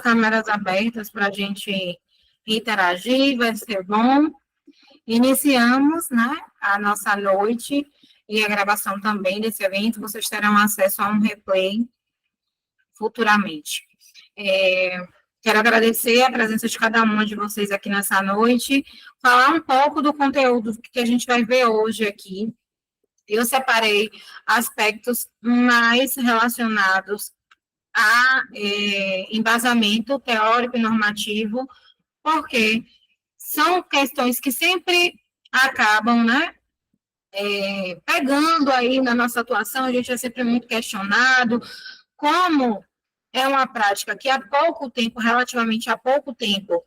câmeras abertas para a gente interagir, vai ser bom. Iniciamos, né, a nossa noite e a gravação também desse evento. Vocês terão acesso a um replay futuramente. Quero agradecer a presença de cada uma de vocês aqui nessa noite, falar um pouco do conteúdo que a gente vai ver hoje aqui. Eu separei aspectos mais relacionados a embasamento teórico e normativo, porque são questões que sempre acabam, né, pegando aí na nossa atuação, a gente é sempre muito questionado, como é uma prática que há pouco tempo, relativamente há pouco tempo,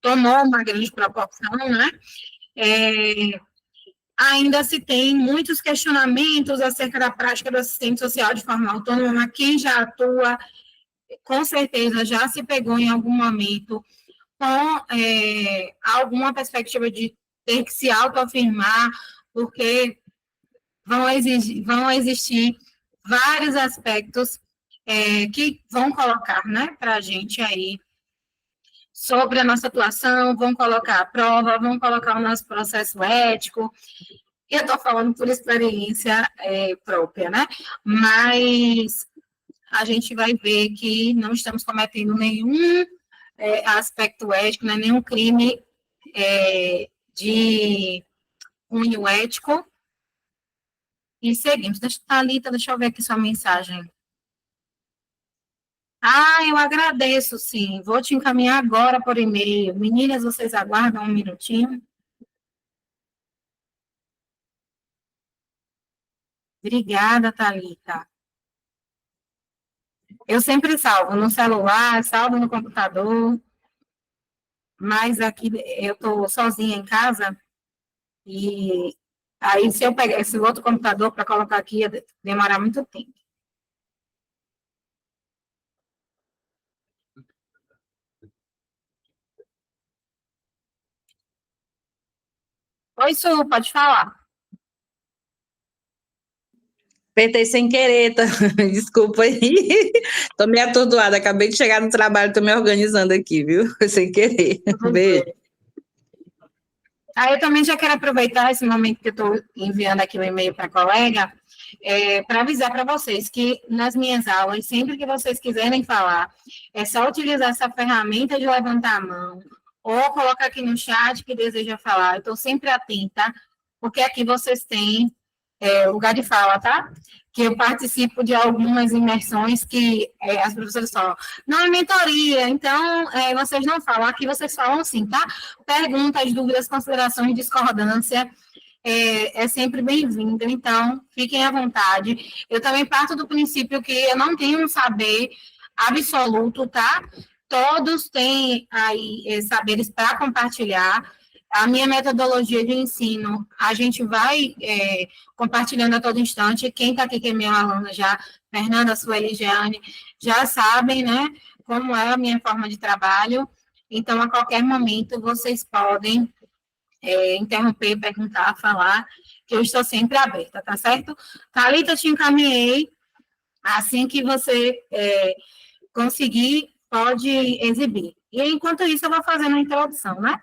tomou uma grande proporção, né, ainda se tem muitos questionamentos acerca da prática do assistente social de forma autônoma, quem já atua, com certeza já se pegou em algum momento com alguma perspectiva de ter que se autoafirmar, porque vão existir vários aspectos que vão colocar, né, para a gente aí sobre a nossa atuação, vão colocar a prova, vão colocar o nosso processo ético. Eu estou falando por experiência própria, né? Mas a gente vai ver que não estamos cometendo nenhum aspecto ético, né? Nenhum crime de cunho ético. E seguimos. Thalita, deixa eu ver aqui sua mensagem. Eu agradeço, sim. Vou te encaminhar agora por e-mail. Meninas, vocês aguardam um minutinho. Obrigada, Thalita. Eu sempre salvo no celular, salvo no computador, mas aqui eu estou sozinha em casa, e aí se eu pegar esse outro computador para colocar aqui, ia demorar muito tempo. Oi, Su, pode falar. Apertei sem querer, tá? Desculpa aí. Tô meio atordoada, acabei de chegar no trabalho, tô me organizando aqui, viu? Sem querer. Beijo. Eu também já quero aproveitar esse momento que eu estou enviando aqui o e-mail para a colega, para avisar para vocês que nas minhas aulas, sempre que vocês quiserem falar, é só utilizar essa ferramenta de levantar a mão, ou colocar aqui no chat que deseja falar. Eu estou sempre atenta, porque aqui vocês têm lugar de fala, tá? Que eu participo de algumas imersões que as professoras falam, não é mentoria, então vocês não falam, aqui vocês falam sim, tá? Perguntas, dúvidas, considerações, discordância, é sempre bem-vindo, então fiquem à vontade. Eu também parto do princípio que eu não tenho um saber absoluto, tá? Todos têm aí saberes para compartilhar. A minha metodologia de ensino, a gente vai compartilhando a todo instante. Quem está aqui, que é minha aluna já, Fernanda, Sueli, Jeane, já sabem, né, como é a minha forma de trabalho. Então, a qualquer momento, vocês podem interromper, perguntar, falar, que eu estou sempre aberta, tá certo? Thalita, te encaminhei. Assim que você conseguir, pode exibir. E, enquanto isso, eu vou fazendo a introdução, né?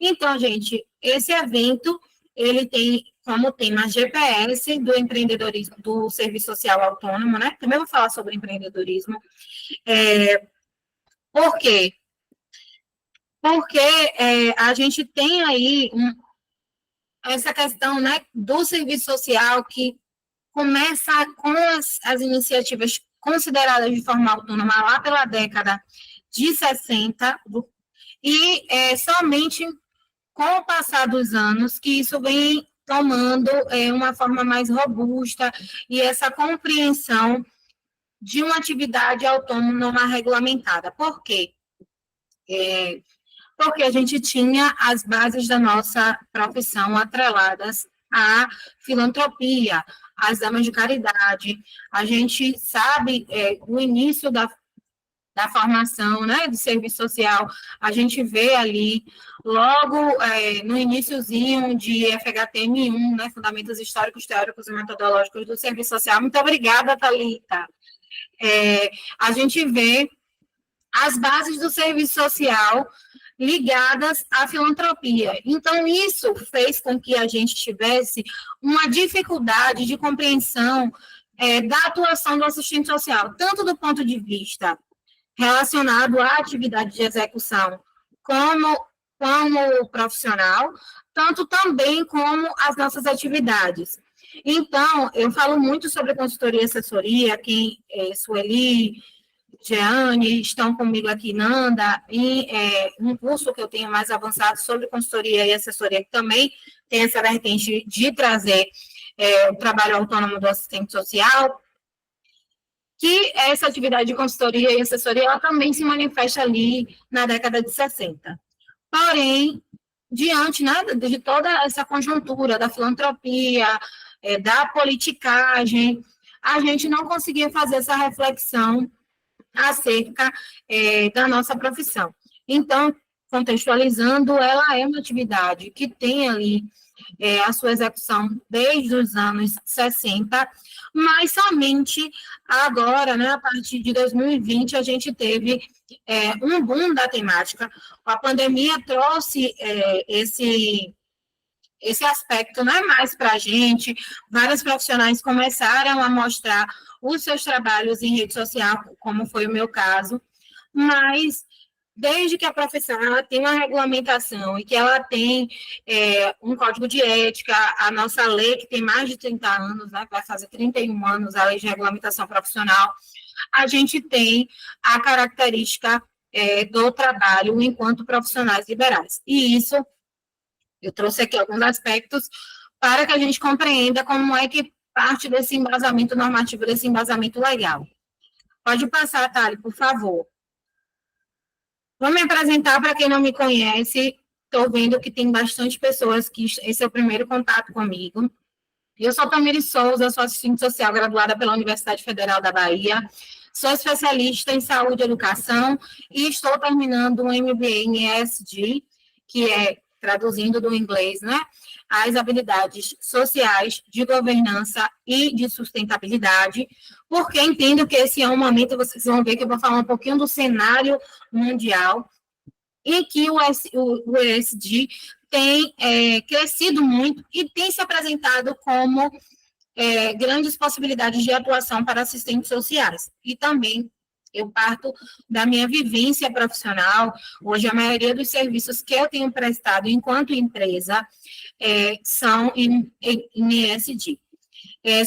Então, gente, esse evento, ele tem como tema GPS do empreendedorismo, do serviço social autônomo, né? Também vou falar sobre empreendedorismo. Por quê? Porque a gente tem aí essa questão, né, do serviço social que começa com as iniciativas consideradas de forma autônoma lá pela década de 60, e somente com o passar dos anos, que isso vem tomando uma forma mais robusta e essa compreensão de uma atividade autônoma regulamentada. Por quê? Porque a gente tinha as bases da nossa profissão atreladas à filantropia, às damas de caridade. A gente sabe o início da formação, né, de serviço social, a gente vê ali, logo no iniciozinho de FHTM1, né, Fundamentos Históricos, Teóricos e Metodológicos do Serviço Social. Muito obrigada, Thalita. A gente vê as bases do serviço social ligadas à filantropia. Então, isso fez com que a gente tivesse uma dificuldade de compreensão da atuação do assistente social, tanto do ponto de vista relacionado à atividade de execução, como profissional, tanto também como as nossas atividades. Então, eu falo muito sobre consultoria e assessoria, quem Sueli, Jeane, estão comigo aqui, Nanda, e um curso que eu tenho mais avançado sobre consultoria e assessoria, que também tem essa vertente de trazer o trabalho autônomo do assistente social, que essa atividade de consultoria e assessoria, ela também se manifesta ali na década de 60. Porém, diante, né, de toda essa conjuntura da filantropia, da politicagem, a gente não conseguia fazer essa reflexão acerca da nossa profissão. Então, contextualizando, ela é uma atividade que tem ali a sua execução desde os anos 60, mas somente agora, né, a partir de 2020, a gente teve um boom da temática. A pandemia trouxe esse aspecto, não é mais para a gente. Vários profissionais começaram a mostrar os seus trabalhos em rede social, como foi o meu caso, mas desde que a profissão ela tem uma regulamentação e que ela tem um código de ética, a nossa lei, que tem mais de 30 anos, né, vai fazer 31 anos, a lei de regulamentação profissional, a gente tem a característica do trabalho enquanto profissionais liberais. E isso, eu trouxe aqui alguns aspectos para que a gente compreenda como é que parte desse embasamento normativo, desse embasamento legal. Pode passar, Thali, por favor. Vou me apresentar para quem não me conhece. Estou vendo que tem bastante pessoas que esse é o primeiro contato comigo. Eu sou Tamires Souza, sou assistente social graduada pela Universidade Federal da Bahia. Sou especialista em saúde e educação e estou terminando um MBA em ESG, que é, traduzindo do inglês, né, as habilidades sociais, de governança e de sustentabilidade, porque entendo que esse é um momento, vocês vão ver que eu vou falar um pouquinho do cenário mundial, em que o ESG tem crescido muito e tem se apresentado como grandes possibilidades de atuação para assistentes sociais. E também eu parto da minha vivência profissional. Hoje, a maioria dos serviços que eu tenho prestado enquanto empresa são em ESG.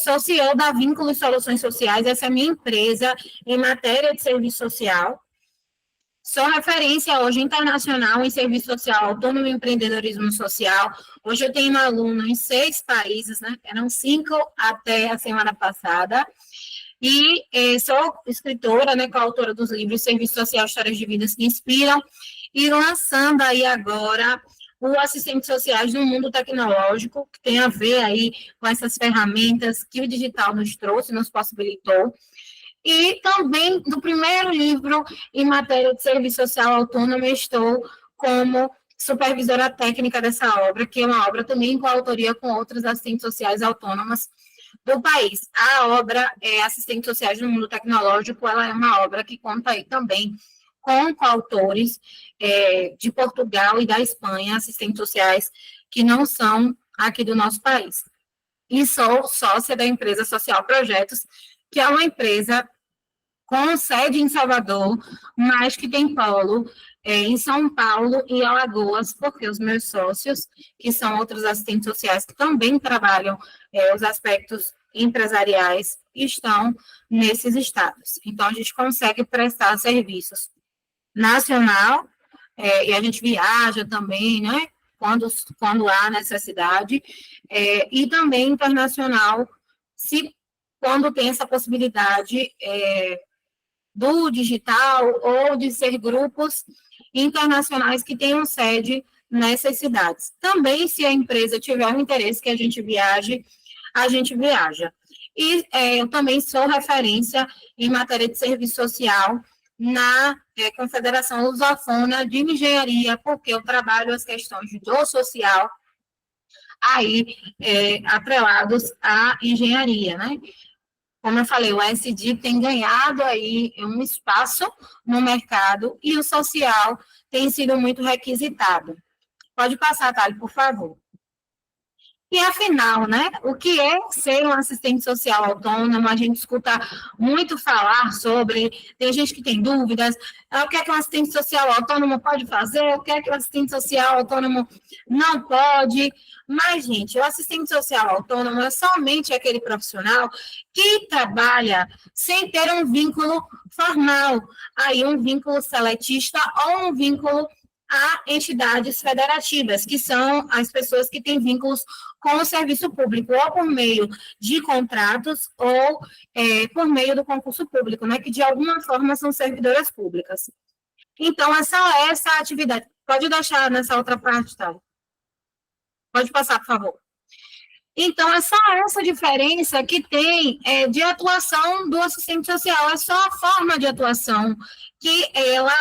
Sou CEO da Vínculos Soluções Sociais, essa é a minha empresa em matéria de serviço social. Sou referência hoje internacional em serviço social autônomo e empreendedorismo social. Hoje eu tenho aluno em 6 países, né? Eram 5 até a semana passada. E sou escritora, né, coautora dos livros Serviço Social, Histórias de Vidas que Inspiram, e lançando aí agora o Assistentes Sociais no Mundo Tecnológico, que tem a ver aí com essas ferramentas que o digital nos trouxe, nos possibilitou. E também, do primeiro livro em matéria de serviço social autônomo, estou como supervisora técnica dessa obra, que é uma obra também com autoria com outras assistentes sociais autônomas do país. A obra Assistentes Sociais no Mundo Tecnológico, ela é uma obra que conta aí também com coautores de Portugal e da Espanha, assistentes sociais que não são aqui do nosso país. E sou sócia da empresa Social Projetos, que é uma empresa com sede em Salvador, mas que tem polo em São Paulo e Alagoas, porque os meus sócios, que são outros assistentes sociais que também trabalham os aspectos empresariais, estão nesses estados. Então, a gente consegue prestar serviços nacional, e a gente viaja também, né, quando há necessidade, e também internacional, quando tem essa possibilidade do digital ou de ser grupos internacionais que tenham sede nessas cidades. Também, se a empresa tiver um interesse que a gente viaje, a gente viaja. E eu também sou referência em matéria de serviço social na Confederação Lusofona de Engenharia, porque eu trabalho as questões do social aí atrelados à engenharia, né? como eu falei, o SD tem ganhado aí um espaço no mercado e o social tem sido muito requisitado. Pode passar, Thali, por favor. E, afinal, né, o que é ser um assistente social autônomo? A gente escuta muito falar sobre, tem gente que tem dúvidas, o que é que um assistente social autônomo pode fazer, o que é que um assistente social autônomo não pode. Mas, gente, o assistente social autônomo é somente aquele profissional que trabalha sem ter um vínculo formal, aí um vínculo seletista ou um vínculo a entidades federativas, que são as pessoas que têm vínculos com o serviço público, ou por meio de contratos, ou por meio do concurso público, né, que de alguma forma são servidoras públicas. Então, essa atividade. Pode deixar nessa outra parte, tá? Pode passar, por favor. Então, é só essa diferença que tem de atuação do assistente social, é só a forma de atuação que ela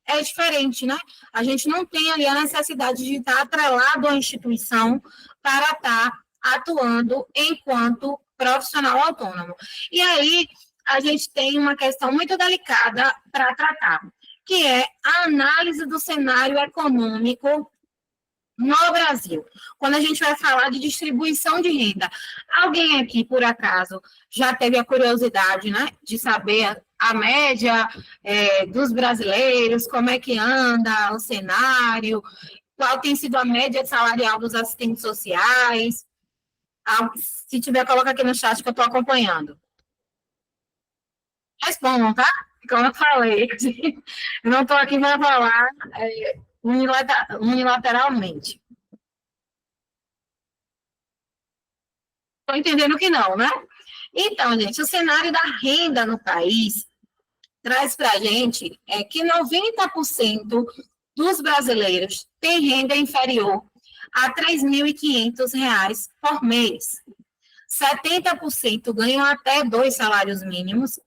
é diferente, né? A gente não tem ali a necessidade de estar atrelado à instituição para estar atuando enquanto profissional autônomo. E aí, a gente tem uma questão muito delicada para tratar, que é a análise do cenário econômico no Brasil. Quando a gente vai falar de distribuição de renda, alguém aqui, por acaso, já teve a curiosidade, né, de saber a média dos brasileiros, como é que anda o cenário, qual tem sido a média salarial dos assistentes sociais? Se tiver, coloca aqui no chat que eu estou acompanhando. Respondam, tá? Como eu falei, eu não estou aqui para falar unilateralmente. Estou entendendo que não, né? Então, gente, o cenário da renda no país traz para a gente que 90% dos brasileiros têm renda inferior a R$ 3.500 por mês. 70% ganham até 2 salários mínimos.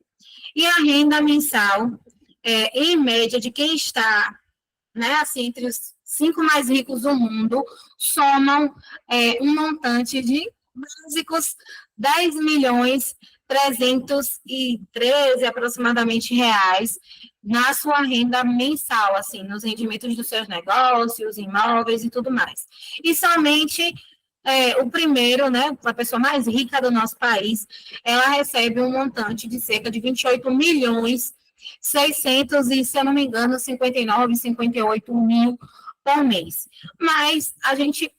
E a renda mensal, em média, de quem está, né, assim, entre os 5 mais ricos do mundo, somam um montante de básicos 10.313 aproximadamente reais na sua renda mensal, assim, nos rendimentos dos seus negócios, imóveis e tudo mais. E somente o primeiro, né, a pessoa mais rica do nosso país, ela recebe um montante de cerca de 28.600 e, se eu não me engano, 59, 58 mil por mês. Mas a gente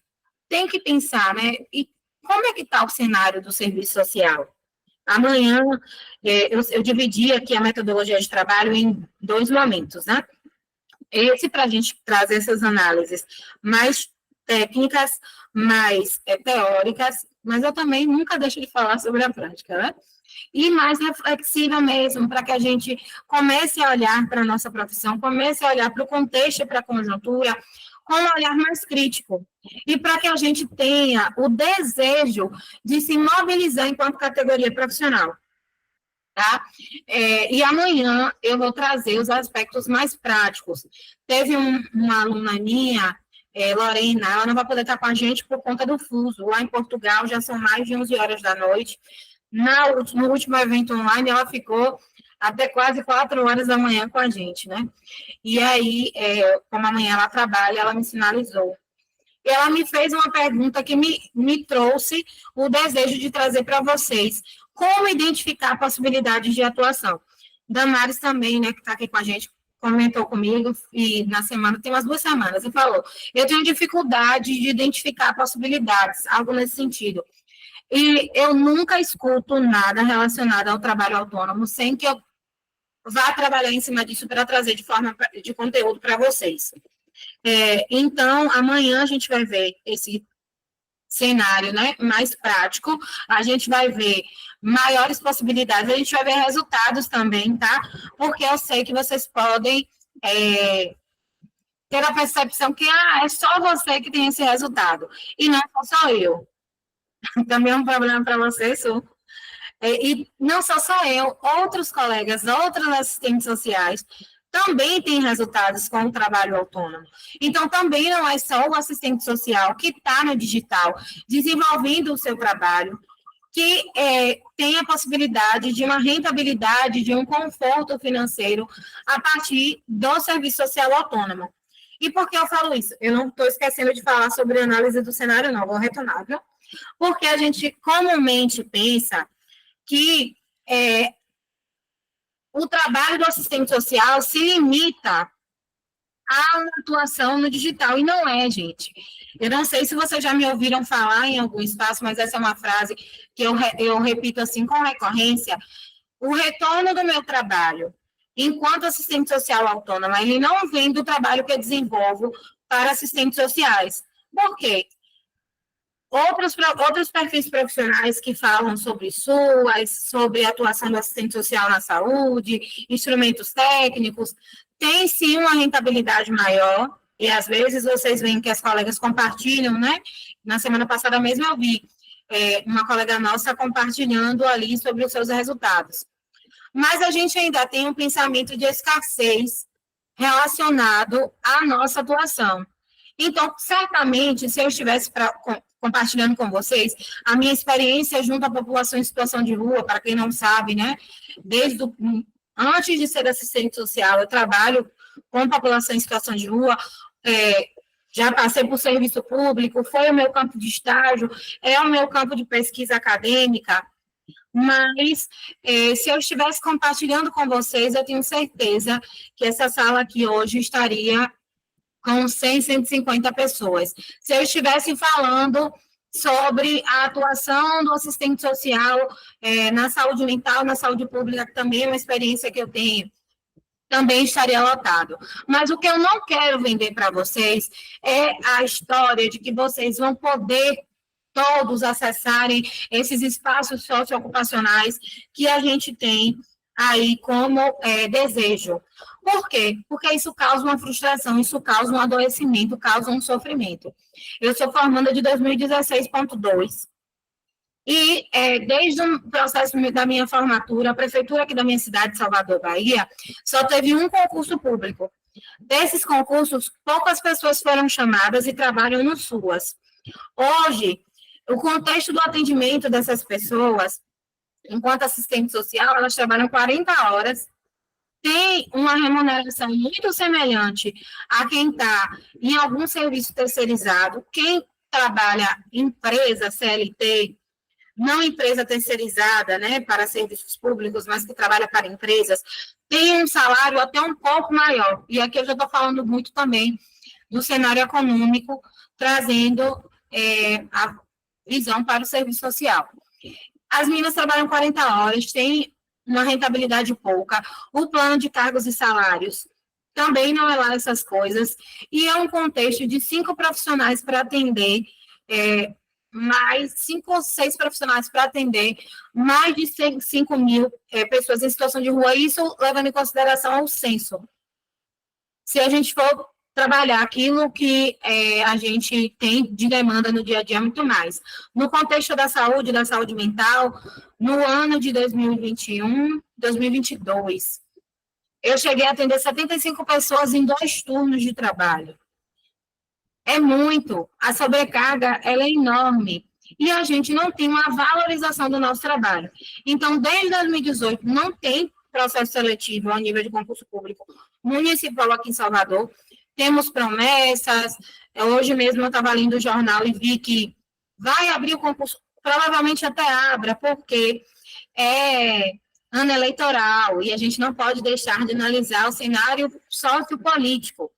tem que pensar, né, e como é que está o cenário do serviço social? Amanhã, eu dividi aqui a metodologia de trabalho em 2 momentos, né? Esse para a gente trazer essas análises mais técnicas, mais teóricas, mas eu também nunca deixo de falar sobre a prática, né? E mais reflexiva mesmo, para que a gente comece a olhar para a nossa profissão, comece a olhar para o contexto e para a conjuntura, com um olhar mais crítico. E para que a gente tenha o desejo de se mobilizar enquanto categoria profissional. Tá? E amanhã eu vou trazer os aspectos mais práticos. Teve uma aluna minha, Lorena, ela não vai poder estar com a gente por conta do fuso. Lá em Portugal já são mais de 11 horas da noite. No último evento online, ela ficou até quase 4 horas da manhã com a gente, né? E aí, como amanhã ela trabalha, ela me sinalizou. E ela me fez uma pergunta que me trouxe o desejo de trazer para vocês como identificar possibilidades de atuação. Damares também, né, que está aqui com a gente, comentou comigo, e na semana, tem umas 2 semanas, e falou, eu tenho dificuldade de identificar possibilidades, algo nesse sentido. E eu nunca escuto nada relacionado ao trabalho autônomo sem que eu vá trabalhar em cima disso para trazer de forma de conteúdo para vocês. Então, amanhã a gente vai ver esse cenário, né, mais prático, a gente vai ver maiores possibilidades, a gente vai ver resultados também, tá? Porque eu sei que vocês podem ter a percepção que é só você que tem esse resultado, e não só eu. Também é um problema para vocês, Su. E não só eu, outros colegas, outros assistentes sociais, também têm resultados com o trabalho autônomo. Então, também não é só o assistente social que está no digital, desenvolvendo o seu trabalho, que tem a possibilidade de uma rentabilidade, de um conforto financeiro a partir do serviço social autônomo. E por que eu falo isso? Eu não estou esquecendo de falar sobre a análise do cenário, não, vou retornar, viu? Porque a gente comumente pensa que o trabalho do assistente social se limita à atuação no digital, e não é, gente. Eu não sei se vocês já me ouviram falar em algum espaço, mas essa é uma frase que eu repito assim com recorrência: o retorno do meu trabalho enquanto assistente social autônoma, ele não vem do trabalho que eu desenvolvo para assistentes sociais. Por quê? Outros perfis profissionais que falam sobre SUAS, sobre a atuação do assistente social na saúde, instrumentos técnicos, tem sim uma rentabilidade maior, e às vezes vocês veem que as colegas compartilham, né? Na semana passada mesmo eu vi uma colega nossa compartilhando ali sobre os seus resultados. Mas a gente ainda tem um pensamento de escassez relacionado à nossa atuação. Então, certamente, se eu estivesse compartilhando com vocês a minha experiência junto à população em situação de rua, para quem não sabe, né? Antes de ser assistente social, eu trabalho com população em situação de rua, já passei por serviço público, foi o meu campo de estágio, é o meu campo de pesquisa acadêmica, mas se eu estivesse compartilhando com vocês, eu tenho certeza que essa sala aqui hoje estaria com 100, 150 pessoas. Se eu estivesse falando sobre a atuação do assistente social na saúde mental, na saúde pública, que também é uma experiência que eu tenho, também estaria lotado. Mas o que eu não quero vender para vocês é a história de que vocês vão poder todos acessarem esses espaços socioocupacionais que a gente tem aí como desejo. Por quê? Porque isso causa uma frustração, isso causa um adoecimento, causa um sofrimento. Eu sou formanda de 2016.2 e desde o processo da minha formatura, a prefeitura aqui da minha cidade, Salvador, Bahia, só teve um concurso público. Desses concursos, poucas pessoas foram chamadas e trabalham no SUAS. Hoje, o contexto do atendimento dessas pessoas, enquanto assistente social, elas trabalham 40 horas, tem uma remuneração muito semelhante a quem está em algum serviço terceirizado. Quem trabalha em empresa, CLT, não empresa terceirizada, né, para serviços públicos, mas que trabalha para empresas, tem um salário até um pouco maior. E aqui eu já estou falando muito também do cenário econômico, trazendo a visão para o serviço social. As meninas trabalham 40 horas, têm uma rentabilidade pouca, o plano de cargos e salários também não é lá essas coisas, e é um contexto de 5 profissionais para atender, mais 5 ou 6 profissionais para atender mais de 5 mil pessoas em situação de rua, isso levando em consideração o censo. Se a gente for trabalhar aquilo que a gente tem de demanda no dia a dia, muito mais. No contexto da saúde mental, no ano de 2021, 2022, eu cheguei a atender 75 pessoas em 2 turnos de trabalho. É muito. A sobrecarga, ela é enorme. E a gente não tem uma valorização do nosso trabalho. Então, desde 2018, não tem processo seletivo ao nível de concurso público municipal aqui em Salvador. Temos promessas. Hoje mesmo eu estava lendo o jornal e vi que vai abrir o concurso, provavelmente até abra, porque é ano eleitoral e a gente não pode deixar de analisar o cenário sociopolítico.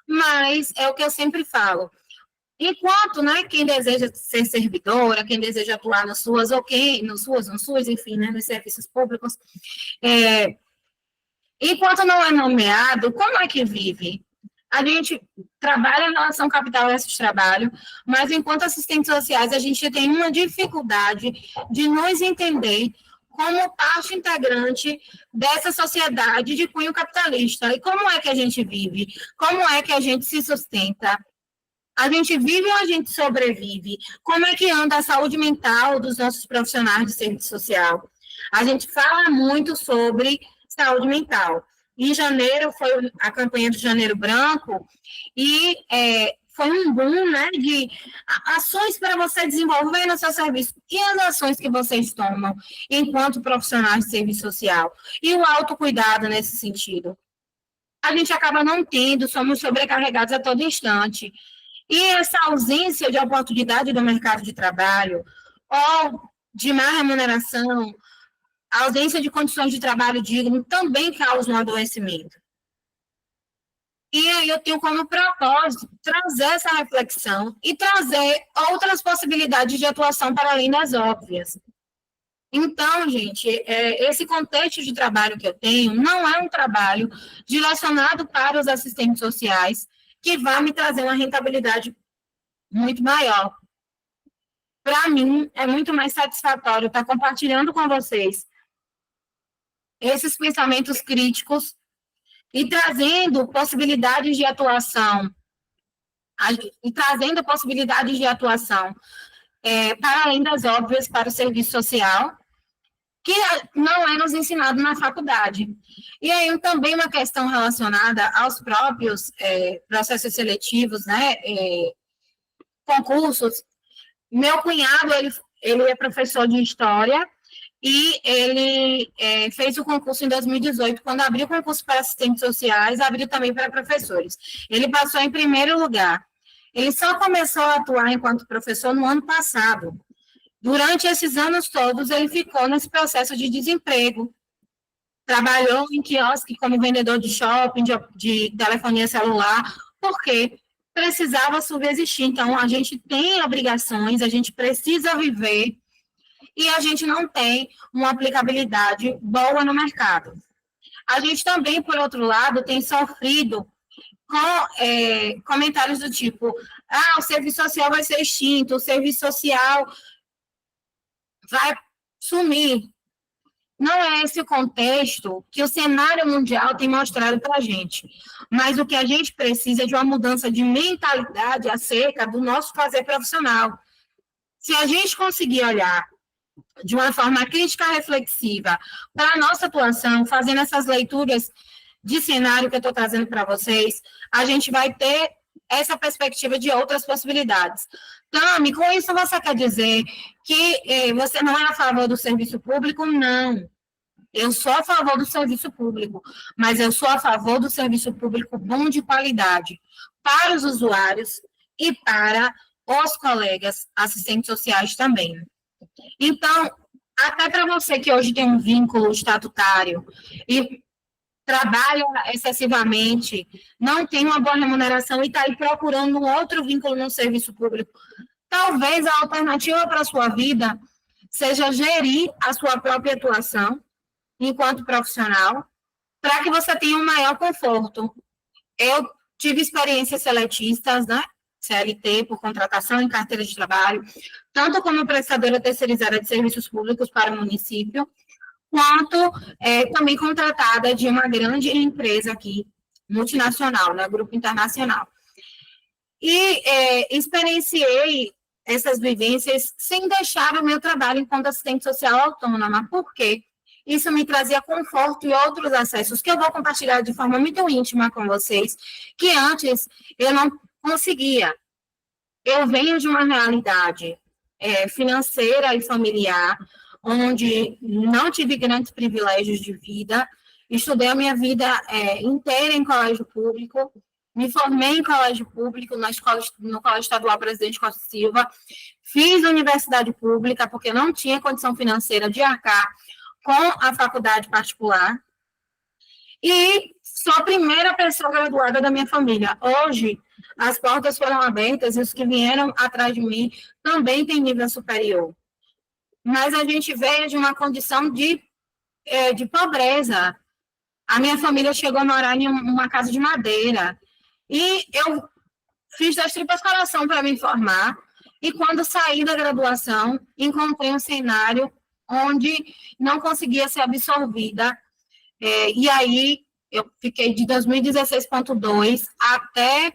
Mas é o que eu sempre falo. Enquanto, né, quem deseja ser servidora, quem deseja atuar nas suas, ou quem, nos SUS, enfim, né, nos serviços públicos, enquanto não é nomeado, como é que vive? A gente trabalha em relação capital a esse trabalho, mas enquanto assistentes sociais, a gente tem uma dificuldade de nos entender como parte integrante dessa sociedade de cunho capitalista. E como é que a gente vive? Como é que a gente se sustenta? A gente vive ou a gente sobrevive? Como é que anda a saúde mental dos nossos profissionais de serviço social? A gente fala muito sobre saúde mental. Em janeiro foi a campanha do Janeiro Branco e foi um boom, né, de ações para você desenvolver no seu serviço. E as ações que vocês tomam enquanto profissionais de serviço social? E o autocuidado nesse sentido? A gente acaba não tendo, somos sobrecarregados a todo instante. E essa ausência de oportunidade do mercado de trabalho, ou de má remuneração, a ausência de condições de trabalho digno, também causa um adoecimento. E aí eu tenho como propósito trazer essa reflexão e trazer outras possibilidades de atuação para além das óbvias. Então, gente, esse contexto de trabalho que eu tenho não é um trabalho direcionado para os assistentes sociais que vai me trazer uma rentabilidade muito maior. Para mim, é muito mais satisfatório estar compartilhando com vocês esses pensamentos críticos e trazendo possibilidades de atuação, para além das óbvias para o serviço social, que não é nos ensinado na faculdade. E aí também uma questão relacionada aos próprios processos seletivos, né, concursos. Meu cunhado, ele é professor de História, e ele fez o concurso em 2018, quando abriu o concurso para assistentes sociais, abriu também para professores. Ele passou em primeiro lugar. Ele só começou a atuar enquanto professor no ano passado. Durante esses anos todos, ele ficou nesse processo de desemprego. Trabalhou em quiosque como vendedor de shopping, de telefonia celular, porque precisava subsistir. Então, a gente tem obrigações, a gente precisa viver, e a gente não tem uma aplicabilidade boa no mercado. A gente também, por outro lado, tem sofrido com comentários do tipo, o serviço social vai ser extinto, o serviço social vai sumir. Não é esse o contexto que o cenário mundial tem mostrado para a gente, mas o que a gente precisa é de uma mudança de mentalidade acerca do nosso fazer profissional. Se a gente conseguir olhar de uma forma crítica reflexiva para a nossa atuação, fazendo essas leituras de cenário que eu estou trazendo para vocês, a gente vai ter essa perspectiva de outras possibilidades. Tami, com isso você quer dizer que você não é a favor do serviço público? Não. Eu sou a favor do serviço público, mas eu sou a favor do serviço público bom de qualidade para os usuários e para os colegas assistentes sociais também. Então, até para você que hoje tem um vínculo estatutário e trabalha excessivamente, não tem uma boa remuneração e está aí procurando um outro vínculo no serviço público, talvez a alternativa para a sua vida seja gerir a sua própria atuação enquanto profissional, para que você tenha um maior conforto. Eu tive experiências seletistas, né? CLT, por contratação em carteira de trabalho, tanto como prestadora terceirizada de serviços públicos para o município, quanto também contratada de uma grande empresa aqui, multinacional, né, grupo internacional. E experienciei essas vivências sem deixar o meu trabalho enquanto assistente social autônoma. Por quê? Isso me trazia conforto e outros acessos que eu vou compartilhar de forma muito íntima com vocês, que antes eu não conseguia. Eu venho de uma realidade financeira e familiar, onde não tive grandes privilégios de vida, estudei a minha vida inteira em colégio público, me formei em colégio público, no Colégio Estadual Presidente Costa Silva, fiz universidade pública, porque não tinha condição financeira de arcar com a faculdade particular, e sou a primeira pessoa graduada da minha família. Hoje, as portas foram abertas e os que vieram atrás de mim também têm nível superior. Mas a gente veio de uma condição de pobreza. A minha família chegou a morar em uma casa de madeira. E eu fiz das tripas coração para me formar. E quando saí da graduação, encontrei um cenário onde não conseguia ser absorvida. E aí, eu fiquei de 2016.2 até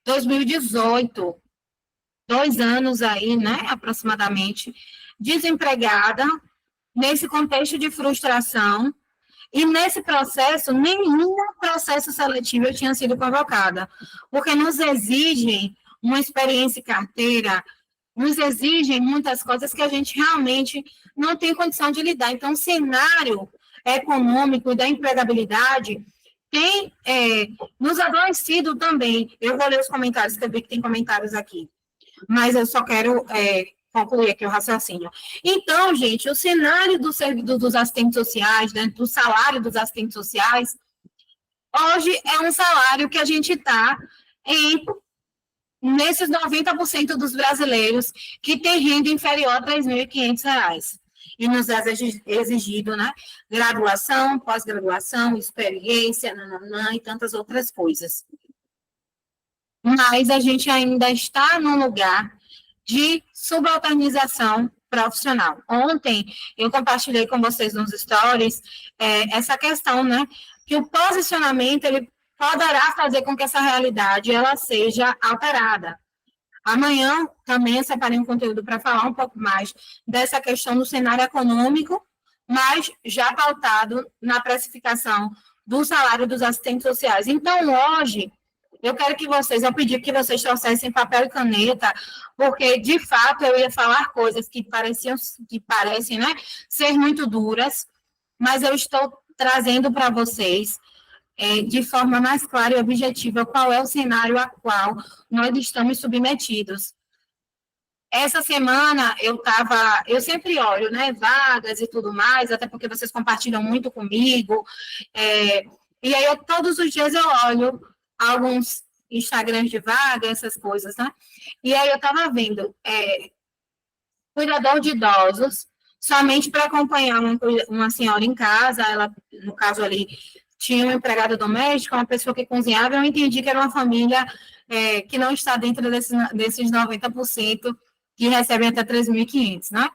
2018, 2 anos aí, né, aproximadamente, desempregada, nesse contexto de frustração, E nesse processo, nenhum processo seletivo eu tinha sido convocada, porque nos exigem uma experiência em carteira, nos exigem muitas coisas que a gente realmente não tem condição de lidar. Então, o cenário econômico da empregabilidade tem nos adoecido também. Eu vou ler os comentários, que eu vi que tem comentários aqui, mas eu só quero concluir aqui o raciocínio. Então, gente, o cenário dos assistentes sociais, né, do salário dos assistentes sociais, hoje é um salário que a gente está nesses 90% dos brasileiros que têm renda inferior a R$ 3.500. E nos é exigido, né, graduação, pós-graduação, experiência, nananã, e tantas outras coisas. Mas a gente ainda está num lugar de subalternização profissional. Ontem, eu compartilhei com vocês nos stories essa questão, né, que o posicionamento, ele poderá fazer com que essa realidade, ela seja alterada. Amanhã, também, eu separei um conteúdo para falar um pouco mais dessa questão do cenário econômico, mas já pautado na precificação do salário dos assistentes sociais. Então, hoje, eu pedi que vocês trouxessem papel e caneta, porque, de fato, eu ia falar coisas que parecem, né, ser muito duras, mas eu estou trazendo para vocês, de forma mais clara e objetiva, qual é o cenário a qual nós estamos submetidos. Essa semana, eu sempre olho, né, vagas e tudo mais, até porque vocês compartilham muito comigo, e aí todos os dias eu olho alguns Instagrams de vaga, essas coisas, né? E aí eu estava vendo cuidador de idosos, somente para acompanhar uma senhora em casa, ela, no caso ali, tinha uma empregada doméstica, uma pessoa que cozinhava, eu entendi que era uma família que não está dentro desses 90% que recebem até 3.500, né?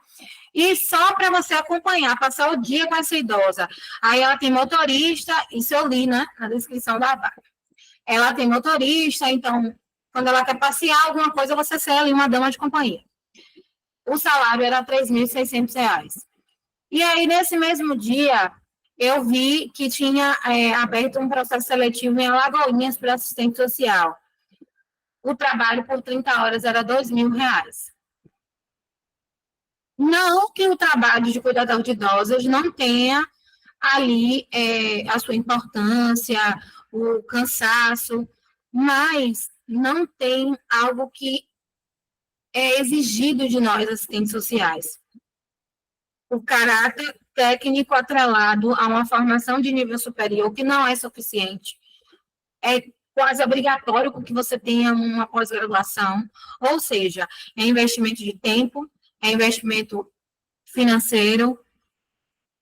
E só para você acompanhar, passar o dia com essa idosa. Aí ela tem motorista, isso eu li, né, na descrição da vaga. Ela tem motorista, então, quando ela quer passear alguma coisa, você será ali uma dama de companhia. O salário era R$ 3.600. E aí, nesse mesmo dia, eu vi que tinha aberto um processo seletivo em Alagoinhas para assistente social. O trabalho por 30 horas era R$ 2.000. Não que o trabalho de cuidador de idosos não tenha ali a sua importância, o cansaço, mas não tem algo que é exigido de nós, assistentes sociais. O caráter técnico atrelado a uma formação de nível superior, que não é suficiente. É quase obrigatório que você tenha uma pós-graduação, ou seja, é investimento de tempo, é investimento financeiro,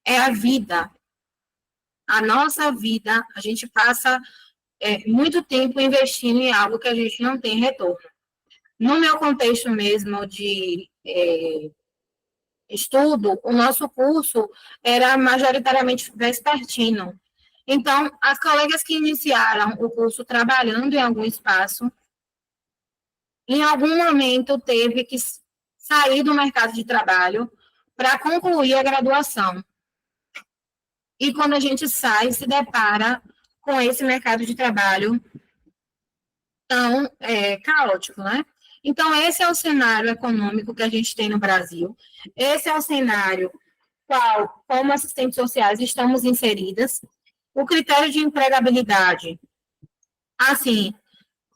é a vida. A nossa vida, a gente passa muito tempo investindo em algo que a gente não tem retorno. No meu contexto mesmo de estudo, o nosso curso era majoritariamente vespertino. Então, as colegas que iniciaram o curso trabalhando em algum espaço, em algum momento teve que sair do mercado de trabalho para concluir a graduação. E quando a gente sai, se depara com esse mercado de trabalho tão caótico, né? Então, esse é o cenário econômico que a gente tem no Brasil. Esse é o cenário qual, como assistentes sociais, estamos inseridas. O critério de empregabilidade, assim,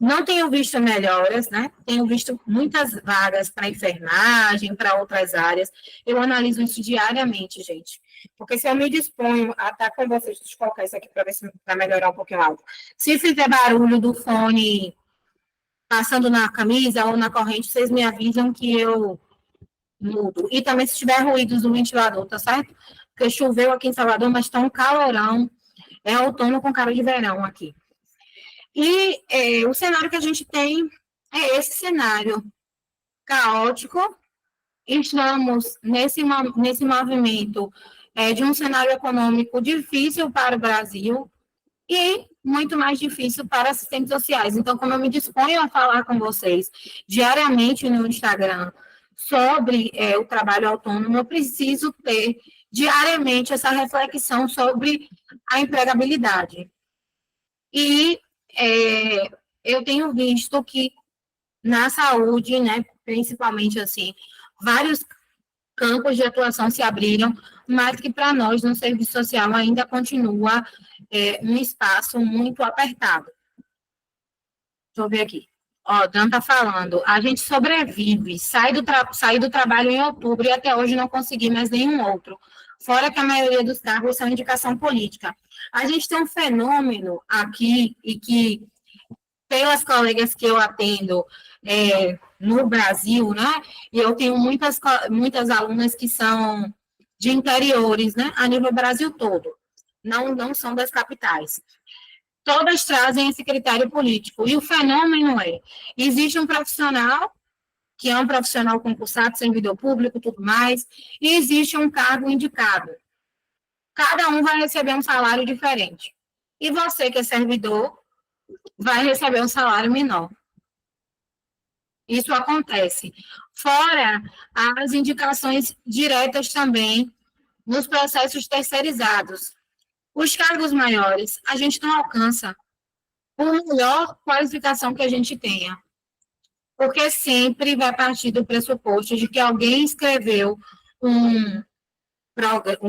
não tenho visto melhoras, né? Tenho visto muitas vagas para enfermagem, para outras áreas. Eu analiso isso diariamente, gente. Porque se eu me disponho a estar com vocês, deixa eu colocar isso aqui para ver se vai melhorar um pouquinho alto. Se fizer barulho do fone passando na camisa ou na corrente, vocês me avisam que eu mudo. E também se tiver ruídos do ventilador, tá certo? Porque choveu aqui em Salvador, mas está um calorão. É outono com cara de verão aqui. E o cenário que a gente tem é esse cenário caótico. Estamos nesse movimento de um cenário econômico difícil para o Brasil e muito mais difícil para assistentes sociais. Então, como eu me disponho a falar com vocês diariamente no Instagram sobre o trabalho autônomo, eu preciso ter diariamente essa reflexão sobre a empregabilidade. E eu tenho visto que na saúde, né, principalmente assim, vários campos de atuação se abriram, mas que para nós no serviço social ainda continua um espaço muito apertado. Deixa eu ver aqui. Ó, Dan está falando, a gente sobrevive, sai do trabalho em outubro e até hoje não consegui mais nenhum outro. Fora que a maioria dos cargos são indicação política. A gente tem um fenômeno aqui, e que, pelas colegas que eu atendo no Brasil, né, e eu tenho muitas alunas que são de interiores, né, a nível Brasil todo, não são das capitais. Todas trazem esse critério político. E o fenômeno existe um profissional, que é um profissional concursado, servidor público, tudo mais, e existe um cargo indicado. Cada um vai receber um salário diferente. E você, que é servidor, vai receber um salário menor. Isso acontece. Fora as indicações diretas também nos processos terceirizados. Os cargos maiores, a gente não alcança por melhor qualificação que a gente tenha. Porque sempre vai partir do pressuposto de que alguém escreveu um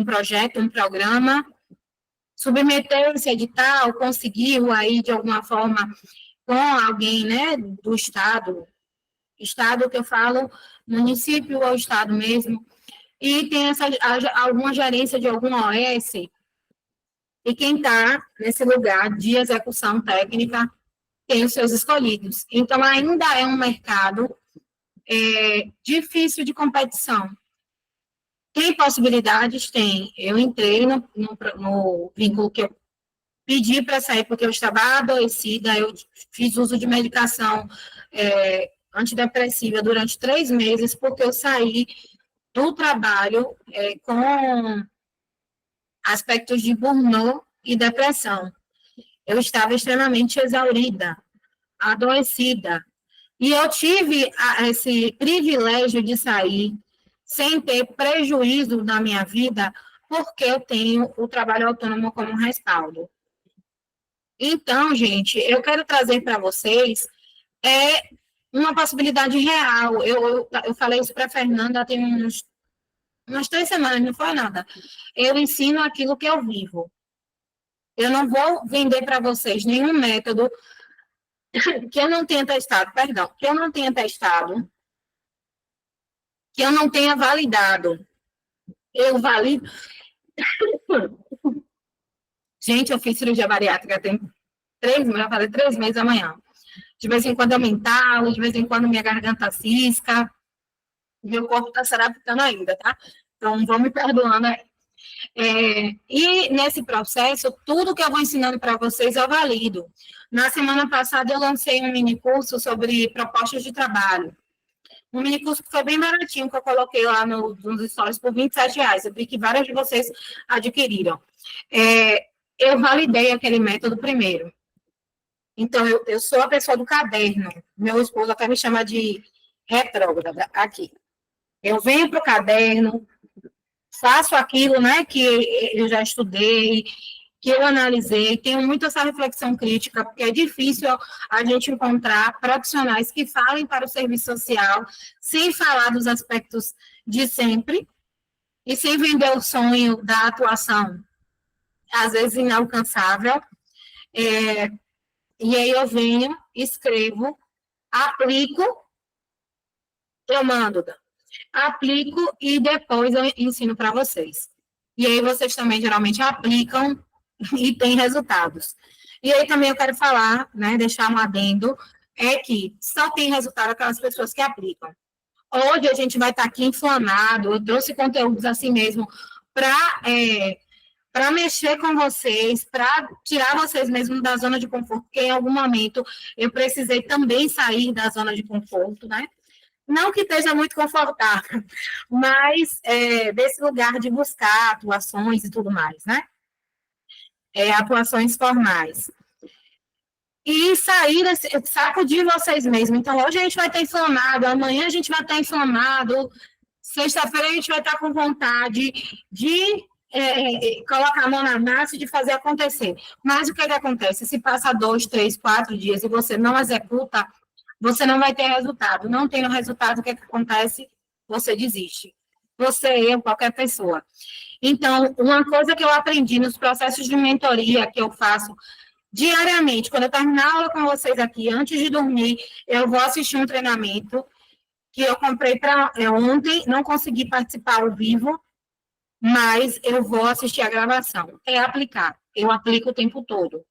projeto, um programa, submeteu esse edital, conseguiu aí, de alguma forma, com alguém, né, do Estado que eu falo, município ou Estado mesmo, e tem alguma gerência de alguma OS, e quem está nesse lugar de execução técnica tem os seus escolhidos. Então, ainda é um mercado difícil de competição. Tem possibilidades? Tem. Eu entrei no vínculo que eu pedi para sair, porque eu estava adoecida, eu fiz uso de medicação antidepressiva durante 3 meses, porque eu saí do trabalho com aspectos de burnout e depressão. Eu estava extremamente exaurida, adoecida. E eu tive esse privilégio de sair sem ter prejuízo na minha vida, porque eu tenho o trabalho autônomo como respaldo. Então, gente, eu quero trazer para vocês uma possibilidade real. Eu falei isso para a Fernanda tem umas 3 semanas, não foi nada. Eu ensino aquilo que eu vivo. Eu não vou vender para vocês nenhum método que eu não tenha testado, que eu não tenha testado, que eu não tenha validado. Eu valido. Gente, eu fiz cirurgia bariátrica tem 3 meses, vai fazer 3 meses amanhã. De vez em quando eu me entalo, de vez em quando minha garganta cisca, meu corpo está se adaptando ainda, tá? Então, vão me perdoando aí. E nesse processo, tudo que eu vou ensinando para vocês eu valido. Na semana passada, eu lancei um mini curso sobre propostas de trabalho. Um mini curso que foi bem baratinho, que eu coloquei lá nos stories por R$27. Eu vi que várias de vocês adquiriram. Eu validei aquele método primeiro. Então, eu sou a pessoa do caderno. Meu esposo até me chama de retrógrada aqui. Eu venho para o caderno, faço aquilo, né, que eu já estudei, que eu analisei, tenho muito essa reflexão crítica, porque é difícil a gente encontrar profissionais que falem para o serviço social, sem falar dos aspectos de sempre, e sem vender o sonho da atuação, às vezes inalcançável. E aí eu venho, escrevo, aplico, eu mando, aplico e depois eu ensino para vocês. E aí vocês também geralmente aplicam e têm resultados. E aí também eu quero falar, né, deixar um adendo, que só tem resultado aquelas pessoas que aplicam. Hoje a gente vai estar aqui inflamado, eu trouxe conteúdos assim mesmo para mexer com vocês, para tirar vocês mesmo da zona de conforto, porque em algum momento eu precisei também sair da zona de conforto, né? Não que esteja muito confortável, mas desse lugar de buscar atuações e tudo mais, né? Atuações formais. E sair desse saco de vocês mesmos. Então, hoje a gente vai estar inflamado, amanhã a gente vai estar inflamado, Sexta-feira a gente vai estar com vontade de colocar a mão na massa e de fazer acontecer. Mas o que acontece? Se passa 2, 3, 4 dias e você não executa, você não vai ter resultado. Não tendo resultado, o que acontece? Você desiste. Você, eu, qualquer pessoa. Então, uma coisa que eu aprendi nos processos de mentoria que eu faço diariamente, quando eu terminar a aula com vocês aqui, antes de dormir, eu vou assistir um treinamento que eu comprei para ontem, não consegui participar ao vivo, mas eu vou assistir a gravação. É aplicar. Eu aplico o tempo todo.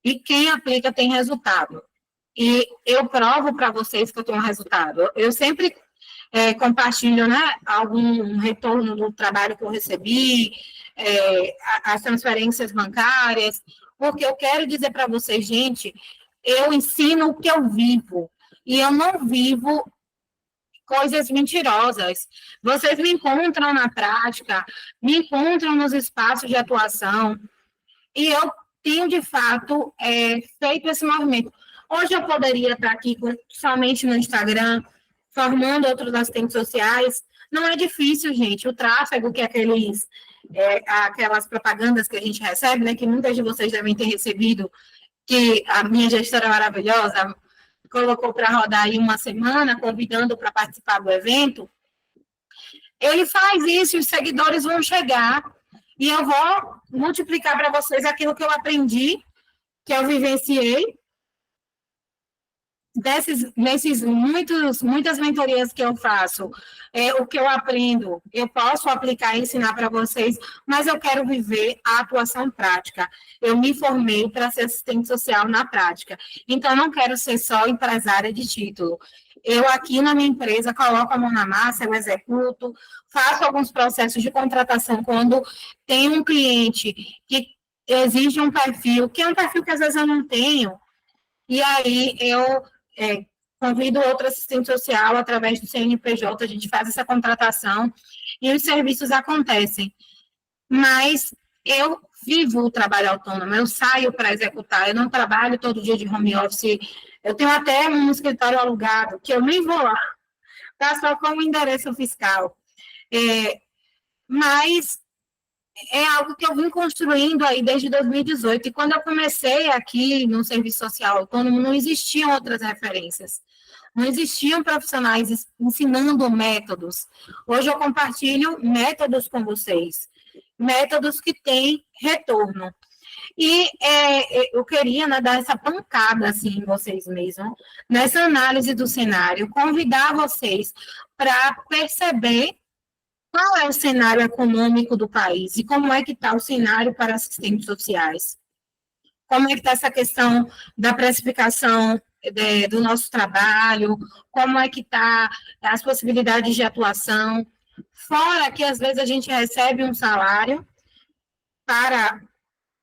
E quem aplica tem resultado. E eu provo para vocês que eu tenho resultado. Eu sempre compartilho, né, algum retorno do trabalho que eu recebi, as transferências bancárias, porque eu quero dizer para vocês, gente, eu ensino o que eu vivo. E eu não vivo coisas mentirosas. Vocês me encontram na prática, me encontram nos espaços de atuação, e eu tenho, de fato, feito esse movimento. Hoje eu poderia estar aqui somente no Instagram, formando outros assistentes sociais. Não é difícil, gente. O tráfego, que é aquelas propagandas que a gente recebe, né, que muitas de vocês devem ter recebido, que a minha gestora maravilhosa colocou para rodar aí uma semana, convidando para participar do evento, ele faz isso e os seguidores vão chegar e eu vou multiplicar para vocês aquilo que eu aprendi, que eu vivenciei, nesses muitas mentorias que eu faço, o que eu aprendo, eu posso aplicar e ensinar para vocês, mas eu quero viver a atuação prática. Eu me formei para ser assistente social na prática, então não quero ser só empresária de título. Eu aqui na minha empresa coloco a mão na massa, eu executo, faço alguns processos de contratação quando tem um cliente que exige um perfil, que é um perfil que às vezes eu não tenho, e aí eu convido outro assistente social através do CNPJ, a gente faz essa contratação e os serviços acontecem. Mas eu vivo o trabalho autônomo, eu saio para executar, eu não trabalho todo dia de home office, eu tenho até um escritório alugado, que eu nem vou lá, tá só como endereço fiscal. Mas é algo que eu vim construindo aí desde 2018, e quando eu comecei aqui no serviço social autônomo, não existiam outras referências, não existiam profissionais ensinando métodos. Hoje eu compartilho métodos com vocês, métodos que têm retorno. E eu queria, né, dar essa pancada assim, em vocês mesmos, nessa análise do cenário, convidar vocês para perceber qual é o cenário econômico do país e como é que está o cenário para assistentes sociais. Como é que está essa questão da precificação do nosso trabalho, como é que está as possibilidades de atuação, fora que às vezes a gente recebe um salário para,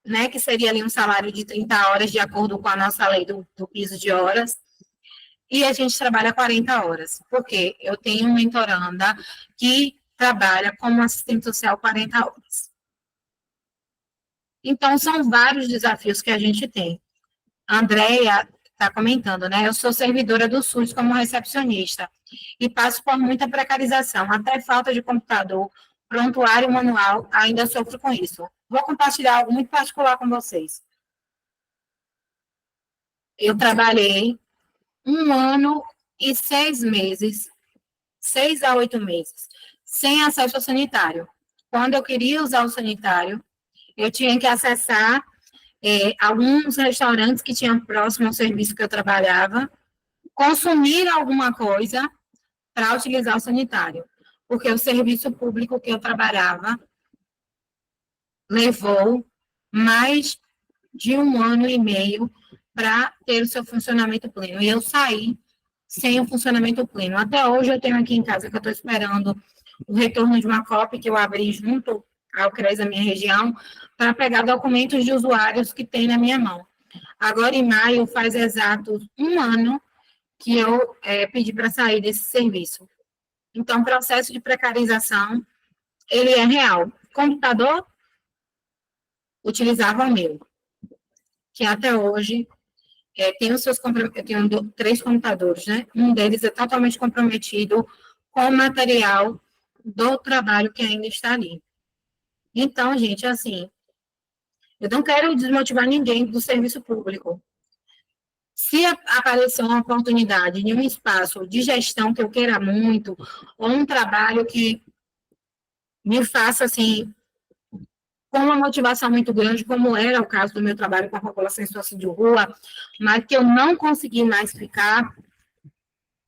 né, que seria ali um salário de 30 horas, de acordo com a nossa lei do piso de horas, e a gente trabalha 40 horas, porque eu tenho uma mentoranda que trabalha como assistente social 40 horas. Então, são vários desafios que a gente tem. A Andréia está comentando, né? Eu sou servidora do SUS como recepcionista e passo por muita precarização, até falta de computador, prontuário manual, ainda sofro com isso. Vou compartilhar algo muito particular com vocês. Eu trabalhei 1 ano e 6 meses, 6 a 8 meses, sem acesso ao sanitário. Quando eu queria usar o sanitário, eu tinha que acessar alguns restaurantes que tinham próximo ao serviço que eu trabalhava, consumir alguma coisa para utilizar o sanitário, porque o serviço público que eu trabalhava levou mais de 1 ano e meio para ter o seu funcionamento pleno, e eu saí sem o funcionamento pleno. Até hoje eu tenho aqui em casa que eu estou esperando o retorno de uma cópia que eu abri junto ao CRES da minha região, para pegar documentos de usuários que tem na minha mão. Agora, em maio, faz exato 1 ano que eu pedi para sair desse serviço. Então, o processo de precarização, ele é real. Computador, utilizava o meu, que até hoje tem os seus eu tenho 3 computadores, né? Um deles é totalmente comprometido com o material do trabalho que ainda está ali. Então, gente, assim, eu não quero desmotivar ninguém do serviço público. Se aparecer uma oportunidade em um espaço de gestão que eu queira muito, ou um trabalho que me faça, assim, com uma motivação muito grande, como era o caso do meu trabalho com a população em situação de rua, mas que eu não consegui mais ficar,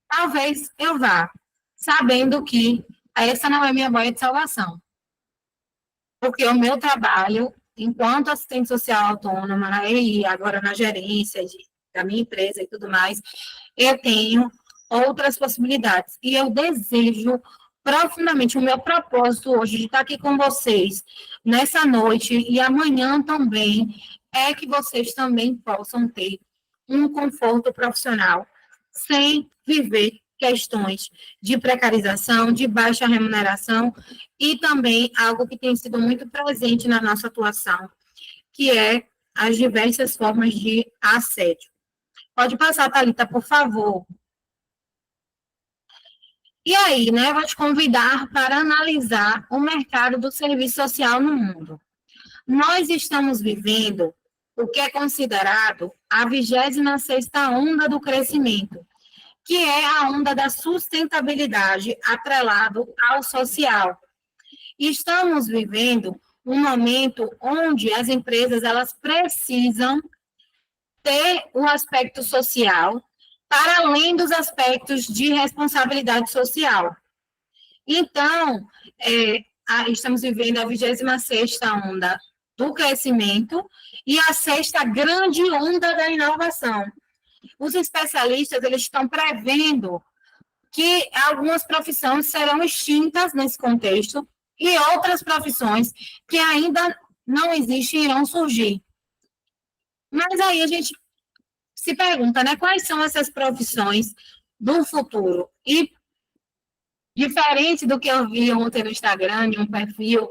talvez eu vá, sabendo que essa não é minha boia de salvação. Porque o meu trabalho, enquanto assistente social autônoma, na EI, agora na gerência da minha empresa e tudo mais, eu tenho outras possibilidades. E eu desejo profundamente, o meu propósito hoje de estar aqui com vocês nessa noite e amanhã também, é que vocês também possam ter um conforto profissional sem viver questões de precarização, de baixa remuneração e também algo que tem sido muito presente na nossa atuação, que é as diversas formas de assédio. Pode passar, Thalita, por favor. E aí, né, vou te convidar para analisar o mercado do serviço social no mundo. Nós estamos vivendo o que é considerado a 26ª onda do crescimento, que é a onda da sustentabilidade atrelado ao social. E estamos vivendo um momento onde as empresas elas precisam ter um aspecto social para além dos aspectos de responsabilidade social. Então, estamos vivendo a 26ª onda do crescimento e a 6ª grande onda da inovação. Os especialistas eles estão prevendo que algumas profissões serão extintas nesse contexto e outras profissões que ainda não existem irão surgir. Mas aí a gente se pergunta, né, quais são essas profissões do futuro? E, diferente do que eu vi ontem no Instagram, em um perfil,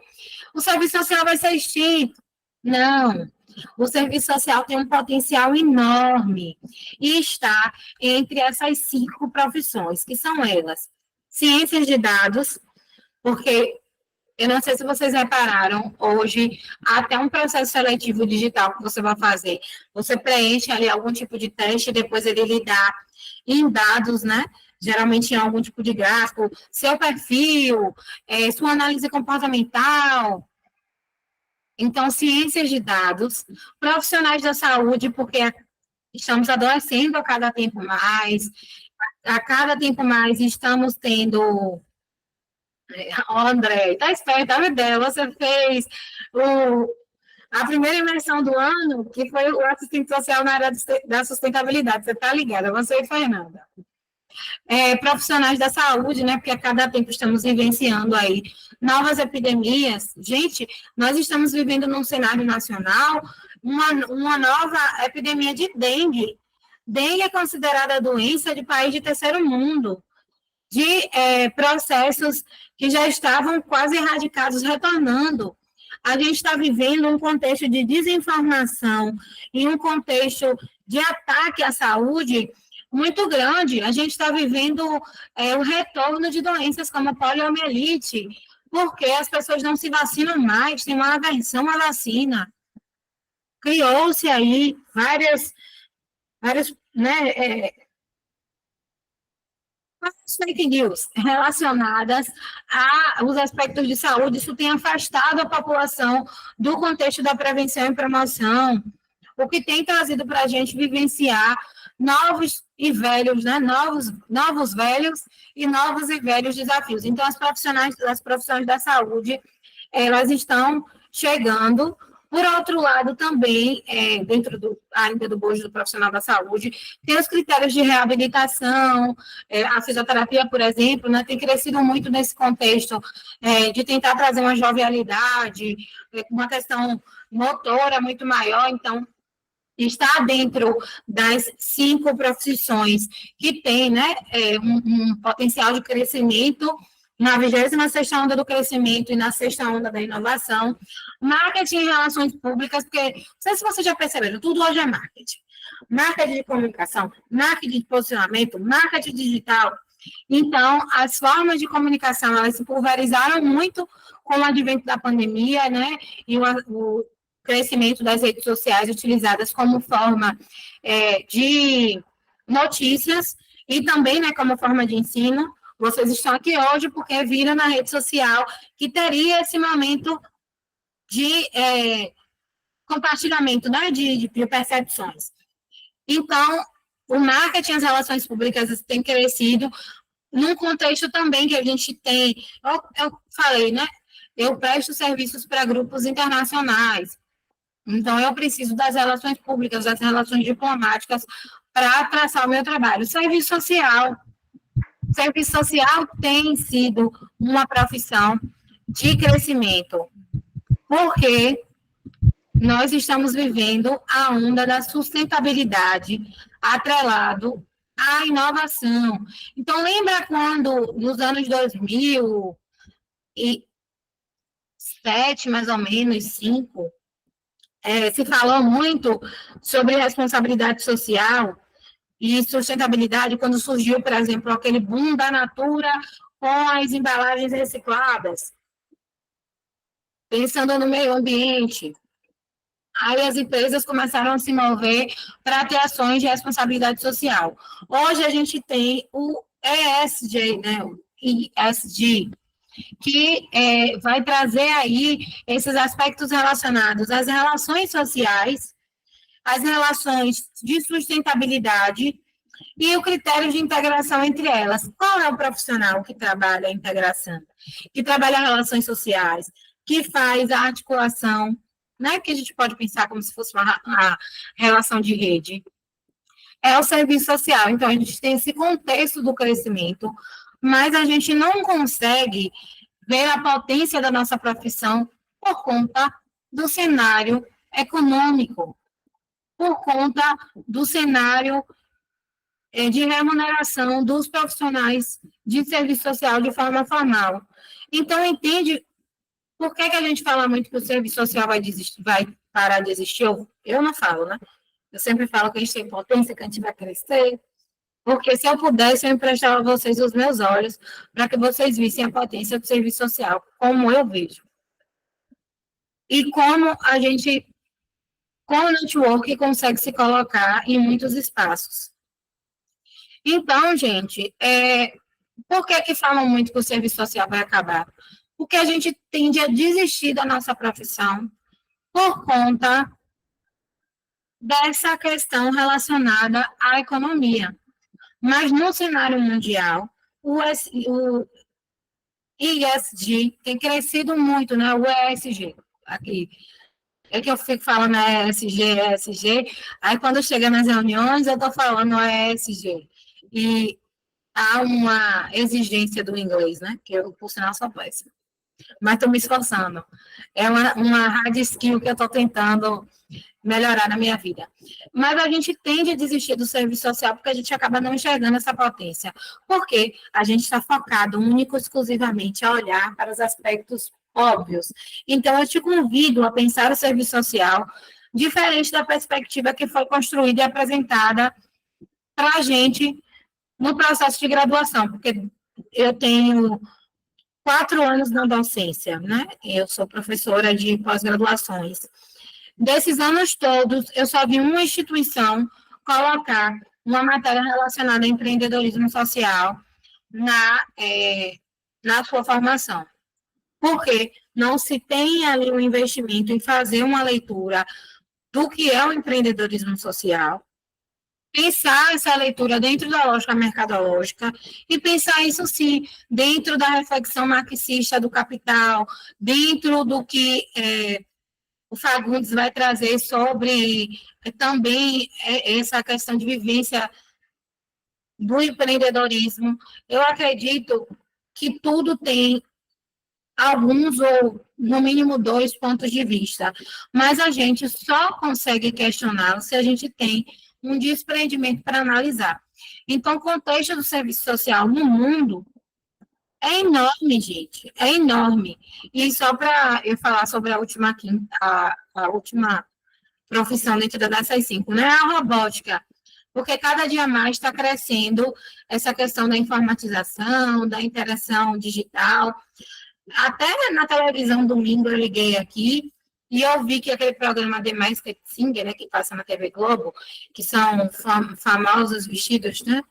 o serviço social vai ser extinto. Não. O serviço social tem um potencial enorme e está entre essas 5 profissões, que são elas: ciências de dados, porque eu não sei se vocês repararam, hoje, até um processo seletivo digital que você vai fazer, você preenche ali algum tipo de teste, depois ele lhe dá em dados, né? Geralmente em algum tipo de gráfico, seu perfil, sua análise comportamental. Então, ciências de dados, profissionais da saúde, porque estamos adoecendo a cada tempo mais estamos tendo... André, tá esperto, olha dela, você fez a primeira imersão do ano, que foi o assistente social na área da sustentabilidade, você tá ligada, você e Fernanda. Profissionais da saúde, né, porque a cada tempo estamos vivenciando aí novas epidemias. Gente, nós estamos vivendo num cenário nacional uma nova epidemia de dengue. Dengue é considerada doença de país de terceiro mundo, de processos que já estavam quase erradicados retornando. A gente está vivendo um contexto de desinformação e um contexto de ataque à saúde muito grande. A gente está vivendo o retorno de doenças como a poliomielite, porque as pessoas não se vacinam mais, tem uma aversão à vacina. Criou-se aí várias né, fake news relacionadas aos aspectos de saúde. Isso tem afastado a população do contexto da prevenção e promoção, o que tem trazido para a gente vivenciar novos e velhos, né? Novos velhos e novos e velhos desafios. Então, as profissões da saúde, elas estão chegando. Por outro lado, também, dentro ainda do bojo do profissional da saúde, tem os critérios de reabilitação, a fisioterapia, por exemplo, né, tem crescido muito nesse contexto de tentar trazer uma jovialidade, uma questão motora muito maior. Então, está dentro das 5 profissões que tem, né, um potencial de crescimento na 26ª onda do crescimento e na 6ª onda da inovação. Marketing e relações públicas, porque, não sei se vocês já perceberam, tudo hoje é marketing. Marketing de comunicação, marketing de posicionamento, marketing digital. Então, as formas de comunicação, elas se pulverizaram muito com o advento da pandemia, né, e o crescimento das redes sociais utilizadas como forma de notícias e também, né, como forma de ensino. Vocês estão aqui hoje porque viram na rede social que teria esse momento de compartilhamento, né, de percepções. Então, o marketing, as relações públicas têm crescido num contexto também que a gente tem, eu falei, né, eu presto serviços para grupos internacionais, então eu preciso das relações públicas, das relações diplomáticas para traçar o meu trabalho. Serviço social tem sido uma profissão de crescimento, porque nós estamos vivendo a onda da sustentabilidade atrelado à inovação. Então, lembra quando, nos anos 2007, mais ou menos, 2005, se falou muito sobre responsabilidade social e sustentabilidade, quando surgiu, por exemplo, aquele boom da Natura com as embalagens recicladas, pensando no meio ambiente. Aí as empresas começaram a se mover para ter ações de responsabilidade social. Hoje a gente tem o ESG, né? O ESG, que vai trazer aí esses aspectos relacionados às relações sociais, às relações de sustentabilidade e o critério de integração entre elas. Qual é o profissional que trabalha a integração, que trabalha relações sociais, que faz a articulação, né, que a gente pode pensar como se fosse uma relação de rede? É o serviço social. Então, a gente tem esse contexto do crescimento, mas a gente não consegue ver a potência da nossa profissão por conta do cenário econômico, por conta do cenário de remuneração dos profissionais de serviço social de forma formal. Então, entende por que a gente fala muito que o serviço social vai parar de existir? Eu não falo, né? Eu sempre falo que a gente tem potência, que a gente vai crescer, porque se eu pudesse, eu emprestava a vocês os meus olhos para que vocês vissem a potência do serviço social, como eu vejo. E como a gente, com o network, consegue se colocar em muitos espaços. Então, gente, por que falam muito que o serviço social vai acabar? Porque a gente tende a desistir da nossa profissão por conta dessa questão relacionada à economia. Mas no cenário mundial, o ESG tem crescido muito, né? O ESG, aqui. É que eu fico falando ESG, aí quando chega nas reuniões eu estou falando ESG. E há uma exigência do inglês, né? Que eu, por sinal, sou péssima. Mas estou me esforçando. É uma hard skill que eu estou tentando melhorar na minha vida. Mas a gente tende a desistir do serviço social porque a gente acaba não enxergando essa potência. Porque a gente está focado único e exclusivamente a olhar para os aspectos óbvios. Então, eu te convido a pensar o serviço social diferente da perspectiva que foi construída e apresentada para a gente no processo de graduação, porque eu tenho 4 anos na docência, né? Eu sou professora de pós-graduações. Desses anos todos, eu só vi uma instituição colocar uma matéria relacionada ao empreendedorismo social na sua formação. Porque não se tem ali o investimento em fazer uma leitura do que é o empreendedorismo social, pensar essa leitura dentro da lógica mercadológica e pensar isso, sim, dentro da reflexão marxista do capital, dentro do que o Fagundes vai trazer sobre também essa questão de vivência do empreendedorismo. Eu acredito que tudo tem alguns ou, no mínimo, 2 pontos de vista, mas a gente só consegue questioná-lo se a gente tem um desprendimento para analisar. Então, o contexto do serviço social no mundo é enorme, gente, é enorme. E só para eu falar sobre a última profissão dentro dessas 5, né? A robótica. porque cada dia mais está crescendo essa questão da informatização, da interação digital. Até na televisão, domingo, eu liguei aqui e eu vi que aquele programa The Masked Singer, né, que passa na TV Globo, que são famosos vestidos, né,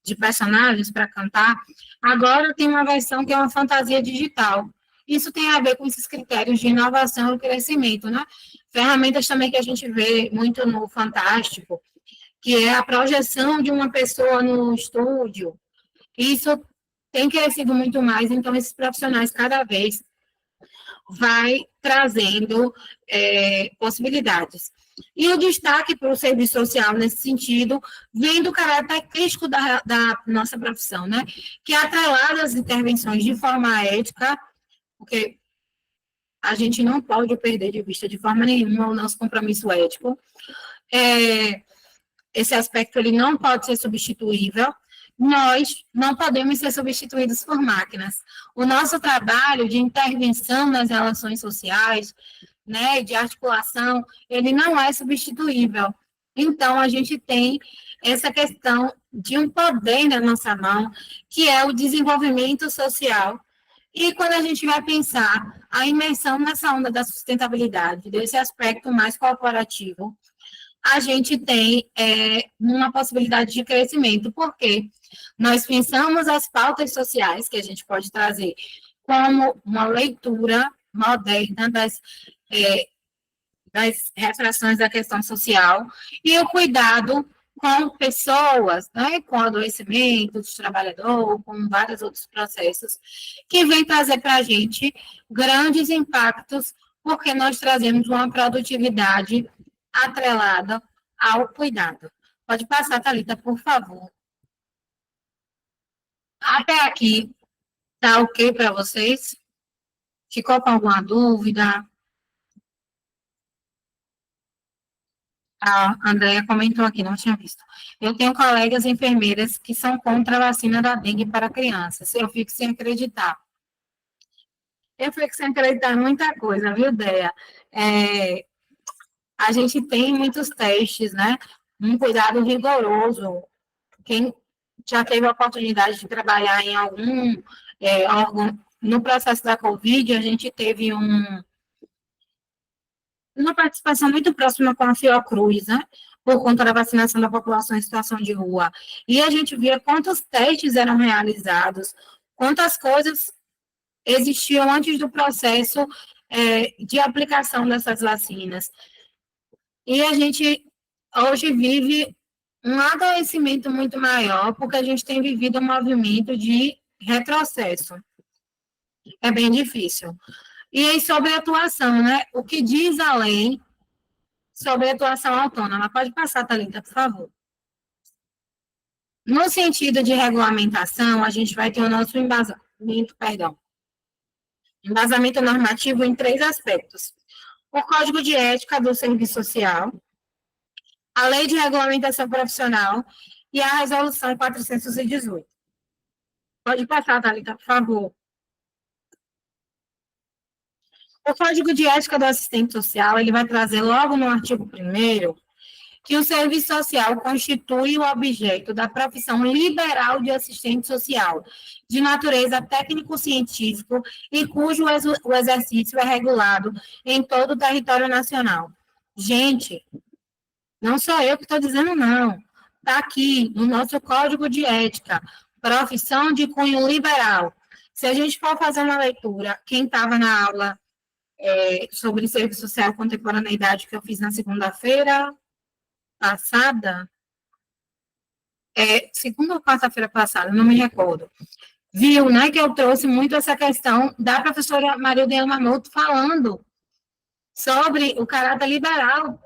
de personagens para cantar, agora tem uma versão que é uma fantasia digital. Isso tem a ver com esses critérios de inovação e crescimento, né? Ferramentas também que a gente vê muito no Fantástico, que é a projeção de uma pessoa no estúdio. Isso tem crescido muito mais, então esses profissionais cada vez vai trazendo possibilidades. E o destaque para o serviço social nesse sentido vem do caráter crítico da nossa profissão, né? Que é atrelado às intervenções de forma ética, porque a gente não pode perder de vista de forma nenhuma o nosso compromisso ético. Esse aspecto ele não pode ser substituível. Nós não podemos ser substituídos por máquinas. O nosso trabalho de intervenção nas relações sociais, né, de articulação, ele não é substituível. Então, a gente tem essa questão de um poder na nossa mão, que é o desenvolvimento social. E quando a gente vai pensar a imersão nessa onda da sustentabilidade, desse aspecto mais corporativo, a gente tem uma possibilidade de crescimento, porque nós pensamos as pautas sociais que a gente pode trazer como uma leitura moderna das reflexões da questão social e o cuidado com pessoas, né, com adoecimento do trabalhador, com vários outros processos, que vem trazer para a gente grandes impactos, porque nós trazemos uma produtividade atrelada ao cuidado. Pode passar, Thalita, por favor. Até aqui, tá ok para vocês? Ficou com alguma dúvida? A Andrea comentou aqui, não tinha visto. Eu tenho colegas enfermeiras que são contra a vacina da dengue para crianças. Eu fico sem acreditar. Eu fico sem acreditar em muita coisa, viu, Dea? A gente tem muitos testes, né? Um cuidado rigoroso. Quem já teve a oportunidade de trabalhar em algum órgão, no processo da Covid, a gente teve uma participação muito próxima com a Fiocruz, né? Por conta da vacinação da população em situação de rua. E a gente via quantos testes eram realizados, quantas coisas existiam antes do processo de aplicação dessas vacinas. E a gente hoje vive um adoecimento muito maior, porque a gente tem vivido um movimento de retrocesso. É bem difícil. E aí, sobre a atuação, né? O que diz a lei sobre a atuação autônoma? Pode passar, Thalita, por favor. No sentido de regulamentação, a gente vai ter o nosso embasamento normativo em 3 aspectos. O Código de Ética do Serviço Social, a Lei de Regulamentação Profissional e a Resolução 418. Pode passar, Thalita, por favor. O Código de Ética do Assistente Social, ele vai trazer logo no artigo 1º que o serviço social constitui o objeto da profissão liberal de assistente social, de natureza técnico-científico e cujo o exercício é regulado em todo o território nacional. Gente, não sou eu que estou dizendo, não. Está aqui no nosso Código de Ética, profissão de cunho liberal. Se a gente for fazer uma leitura, quem estava na aula sobre serviço social e contemporaneidade que eu fiz na segunda-feira passada, segunda ou quarta-feira passada, não me recordo, viu, né, que eu trouxe muito essa questão da professora Maria Helena Mamoto falando sobre o caráter liberal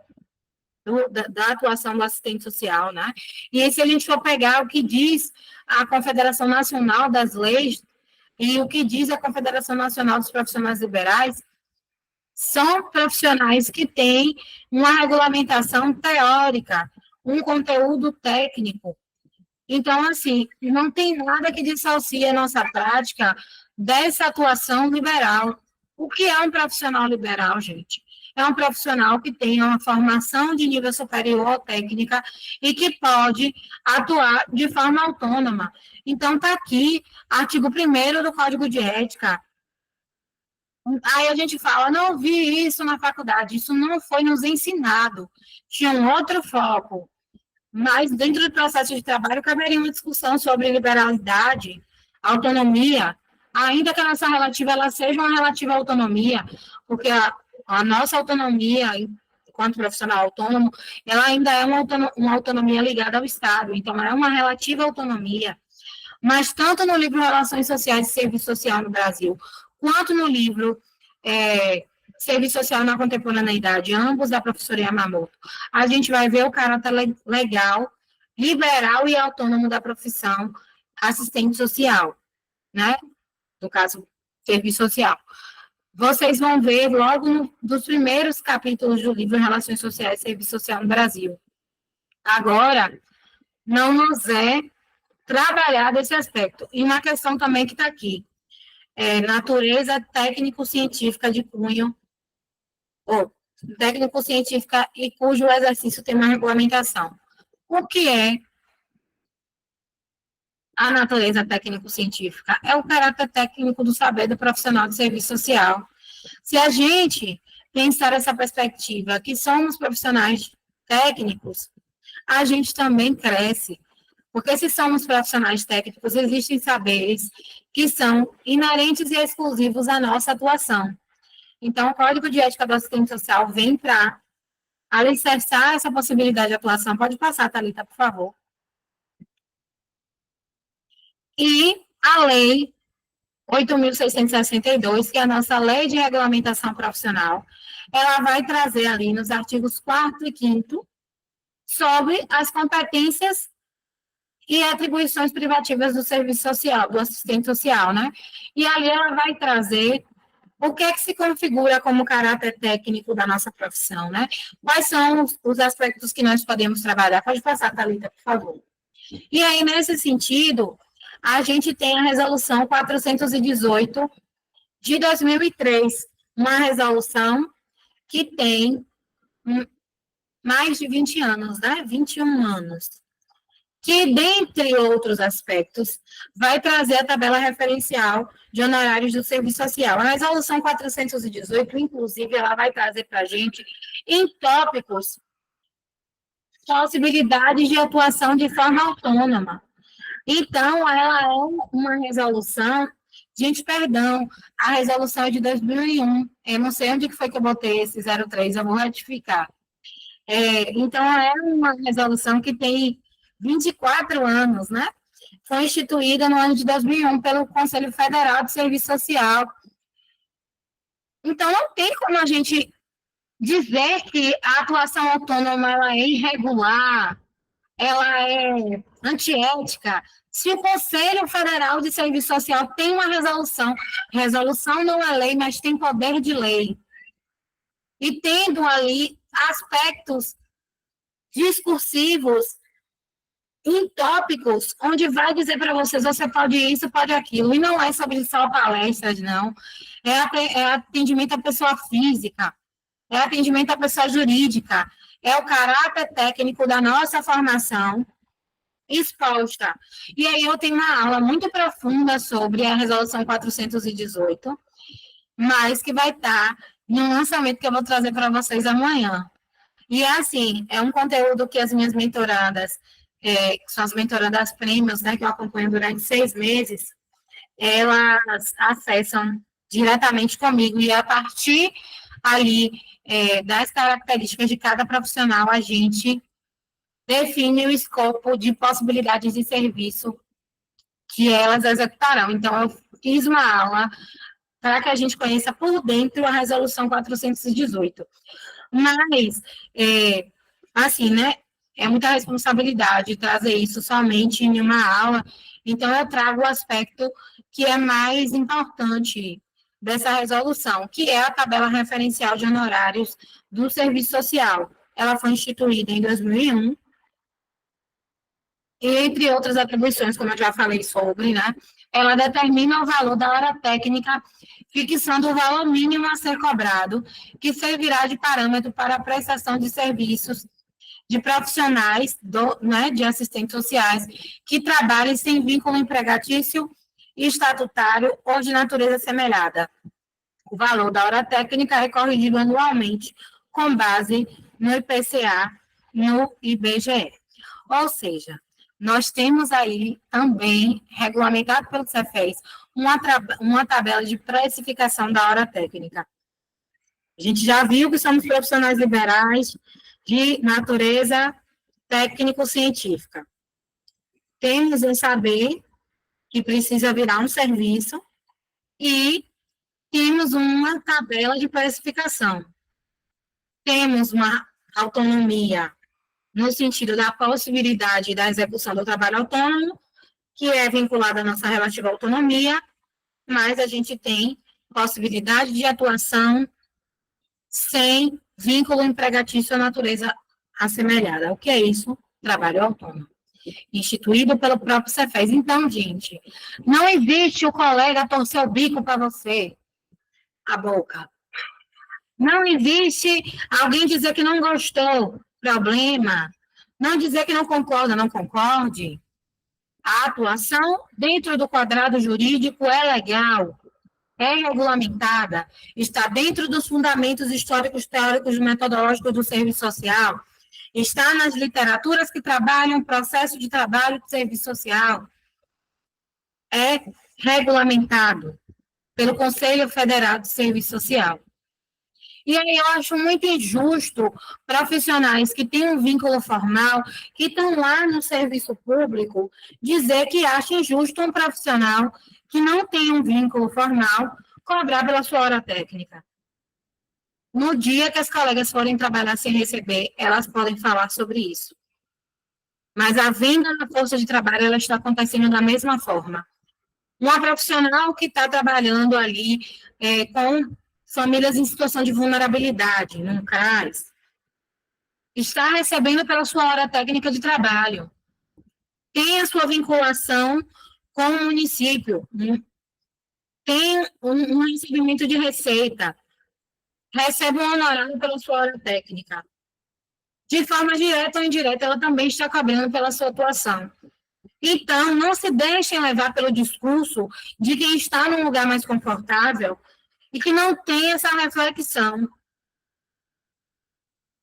da atuação do assistente social, né? E se a gente for pegar o que diz a Confederação Nacional das Leis e o que diz a Confederação Nacional dos Profissionais Liberais, são profissionais que têm uma regulamentação teórica, um conteúdo técnico. Então, assim, não tem nada que dissocie a nossa prática dessa atuação liberal. O que é um profissional liberal, gente? é um profissional que tem uma formação de nível superior ou técnica e que pode atuar de forma autônoma. Então, está aqui, artigo 1º do Código de Ética. Aí a gente fala, não vi isso na faculdade, isso não foi nos ensinado, tinha um outro foco. Mas dentro do processo de trabalho caberia uma discussão sobre liberalidade, autonomia, ainda que a nossa relativa ela seja uma relativa autonomia, porque a nossa autonomia, enquanto profissional autônomo, ela ainda é uma autonomia ligada ao Estado, então é uma relativa autonomia. Mas tanto no livro Relações Sociais e Serviço Social no Brasil, quanto no livro Serviço Social na Contemporaneidade, ambos da professora Yamamoto, a gente vai ver o caráter legal, liberal e autônomo da profissão assistente social, né? No caso, serviço social. Vocês vão ver logo dos primeiros capítulos do livro Relações Sociais e Serviço Social no Brasil. Agora, não nos é trabalhado esse aspecto. E uma questão também que está aqui, natureza técnico-científica de cunho, ou técnico-científica e cujo exercício tem uma regulamentação. O que é a natureza técnico-científica? É o caráter técnico do saber do profissional de serviço social. Se a gente pensar essa perspectiva, que somos profissionais técnicos, a gente também cresce. Porque se somos profissionais técnicos, existem saberes que são inerentes e exclusivos à nossa atuação. Então, o Código de Ética do Assistente Social vem para alicerçar essa possibilidade de atuação. Pode passar, Thalita, por favor. E a Lei 8.662, que é a nossa Lei de Regulamentação Profissional, ela vai trazer ali nos artigos 4º e 5º sobre as competências e atribuições privativas do serviço social, do assistente social, né? E ali ela vai trazer o que é que se configura como caráter técnico da nossa profissão, né? Quais são os aspectos que nós podemos trabalhar? Pode passar, Thalita, por favor. E aí, nesse sentido, a gente tem a Resolução 418 de 2003, uma resolução que tem mais de 20 anos, né? 21 anos. Que, dentre outros aspectos, vai trazer a tabela referencial de honorários do serviço social. A Resolução 418, inclusive, ela vai trazer para a gente, em tópicos, possibilidades de atuação de forma autônoma. Então, ela é uma resolução, gente, perdão, a resolução é de 2001, eu não sei onde que foi que eu botei esse 03, eu vou retificar. Então, é uma resolução que tem 24 anos, né? Foi instituída no ano de 2001 pelo Conselho Federal de Serviço Social. Então, não tem como a gente dizer que a atuação autônoma ela é irregular, ela é antiética. Se o Conselho Federal de Serviço Social tem uma resolução não é lei, mas tem poder de lei. E tendo ali aspectos discursivos em tópicos, onde vai dizer para vocês, você pode isso, pode aquilo, e não é sobre só palestras, não. É atendimento à pessoa física, é atendimento à pessoa jurídica, é o caráter técnico da nossa formação exposta. E aí eu tenho uma aula muito profunda sobre a Resolução 418, mas que vai estar no lançamento que eu vou trazer para vocês amanhã. E assim, é um conteúdo que as minhas mentoradas, que são as mentoradas prêmios, né, que eu acompanho durante 6 meses, elas acessam diretamente comigo, e a partir ali das características de cada profissional, a gente define o escopo de possibilidades de serviço que elas executarão. Então, eu fiz uma aula para que a gente conheça por dentro a Resolução 418. Mas, assim, né, é muita responsabilidade trazer isso somente em uma aula, então eu trago o aspecto que é mais importante dessa resolução, que é a tabela referencial de honorários do serviço social. Ela foi instituída em 2001, e entre outras atribuições, como eu já falei sobre, né, ela determina o valor da hora técnica, fixando o valor mínimo a ser cobrado, que servirá de parâmetro para a prestação de serviços de profissionais, de assistentes sociais, que trabalhem sem vínculo empregatício, estatutário ou de natureza semelhada. O valor da hora técnica é corrigido anualmente, com base no IPCA, no IBGE. Ou seja, nós temos aí também, regulamentado pelo Cefes, uma tabela de precificação da hora técnica. A gente já viu que somos profissionais liberais de natureza técnico-científica. Temos um saber que precisa virar um serviço e temos uma tabela de precificação. Temos uma autonomia no sentido da possibilidade da execução do trabalho autônomo, que é vinculada à nossa relativa autonomia, mas a gente tem possibilidade de atuação sem vínculo empregatício à natureza assemelhada. O que é isso? Trabalho autônomo. Instituído pelo próprio Cefes. Então, gente, não existe o colega torcer o bico para você, a boca. Não existe alguém dizer que não gostou, problema. Não dizer que não concorda, não concorde. A atuação dentro do quadrado jurídico é legal, é regulamentada, está dentro dos fundamentos históricos, teóricos e metodológicos do serviço social, está nas literaturas que trabalham o processo de trabalho do serviço social, é regulamentado pelo Conselho Federal de Serviço Social. E aí eu acho muito injusto profissionais que têm um vínculo formal, que estão lá no serviço público, dizer que acha injusto um profissional que não tem um vínculo formal cobrar pela sua hora técnica. No dia que as colegas forem trabalhar sem receber, elas podem falar sobre isso. Mas a venda na força de trabalho, ela está acontecendo da mesma forma. Uma profissional que está trabalhando ali com famílias em situação de vulnerabilidade, no CRAS, está recebendo pela sua hora técnica de trabalho. Tem a sua vinculação com o município, tem um recebimento de receita, recebe um honorário pela sua hora técnica. De forma direta ou indireta, ela também está cobrando pela sua atuação. Então, não se deixem levar pelo discurso de quem está num lugar mais confortável e que não tem essa reflexão.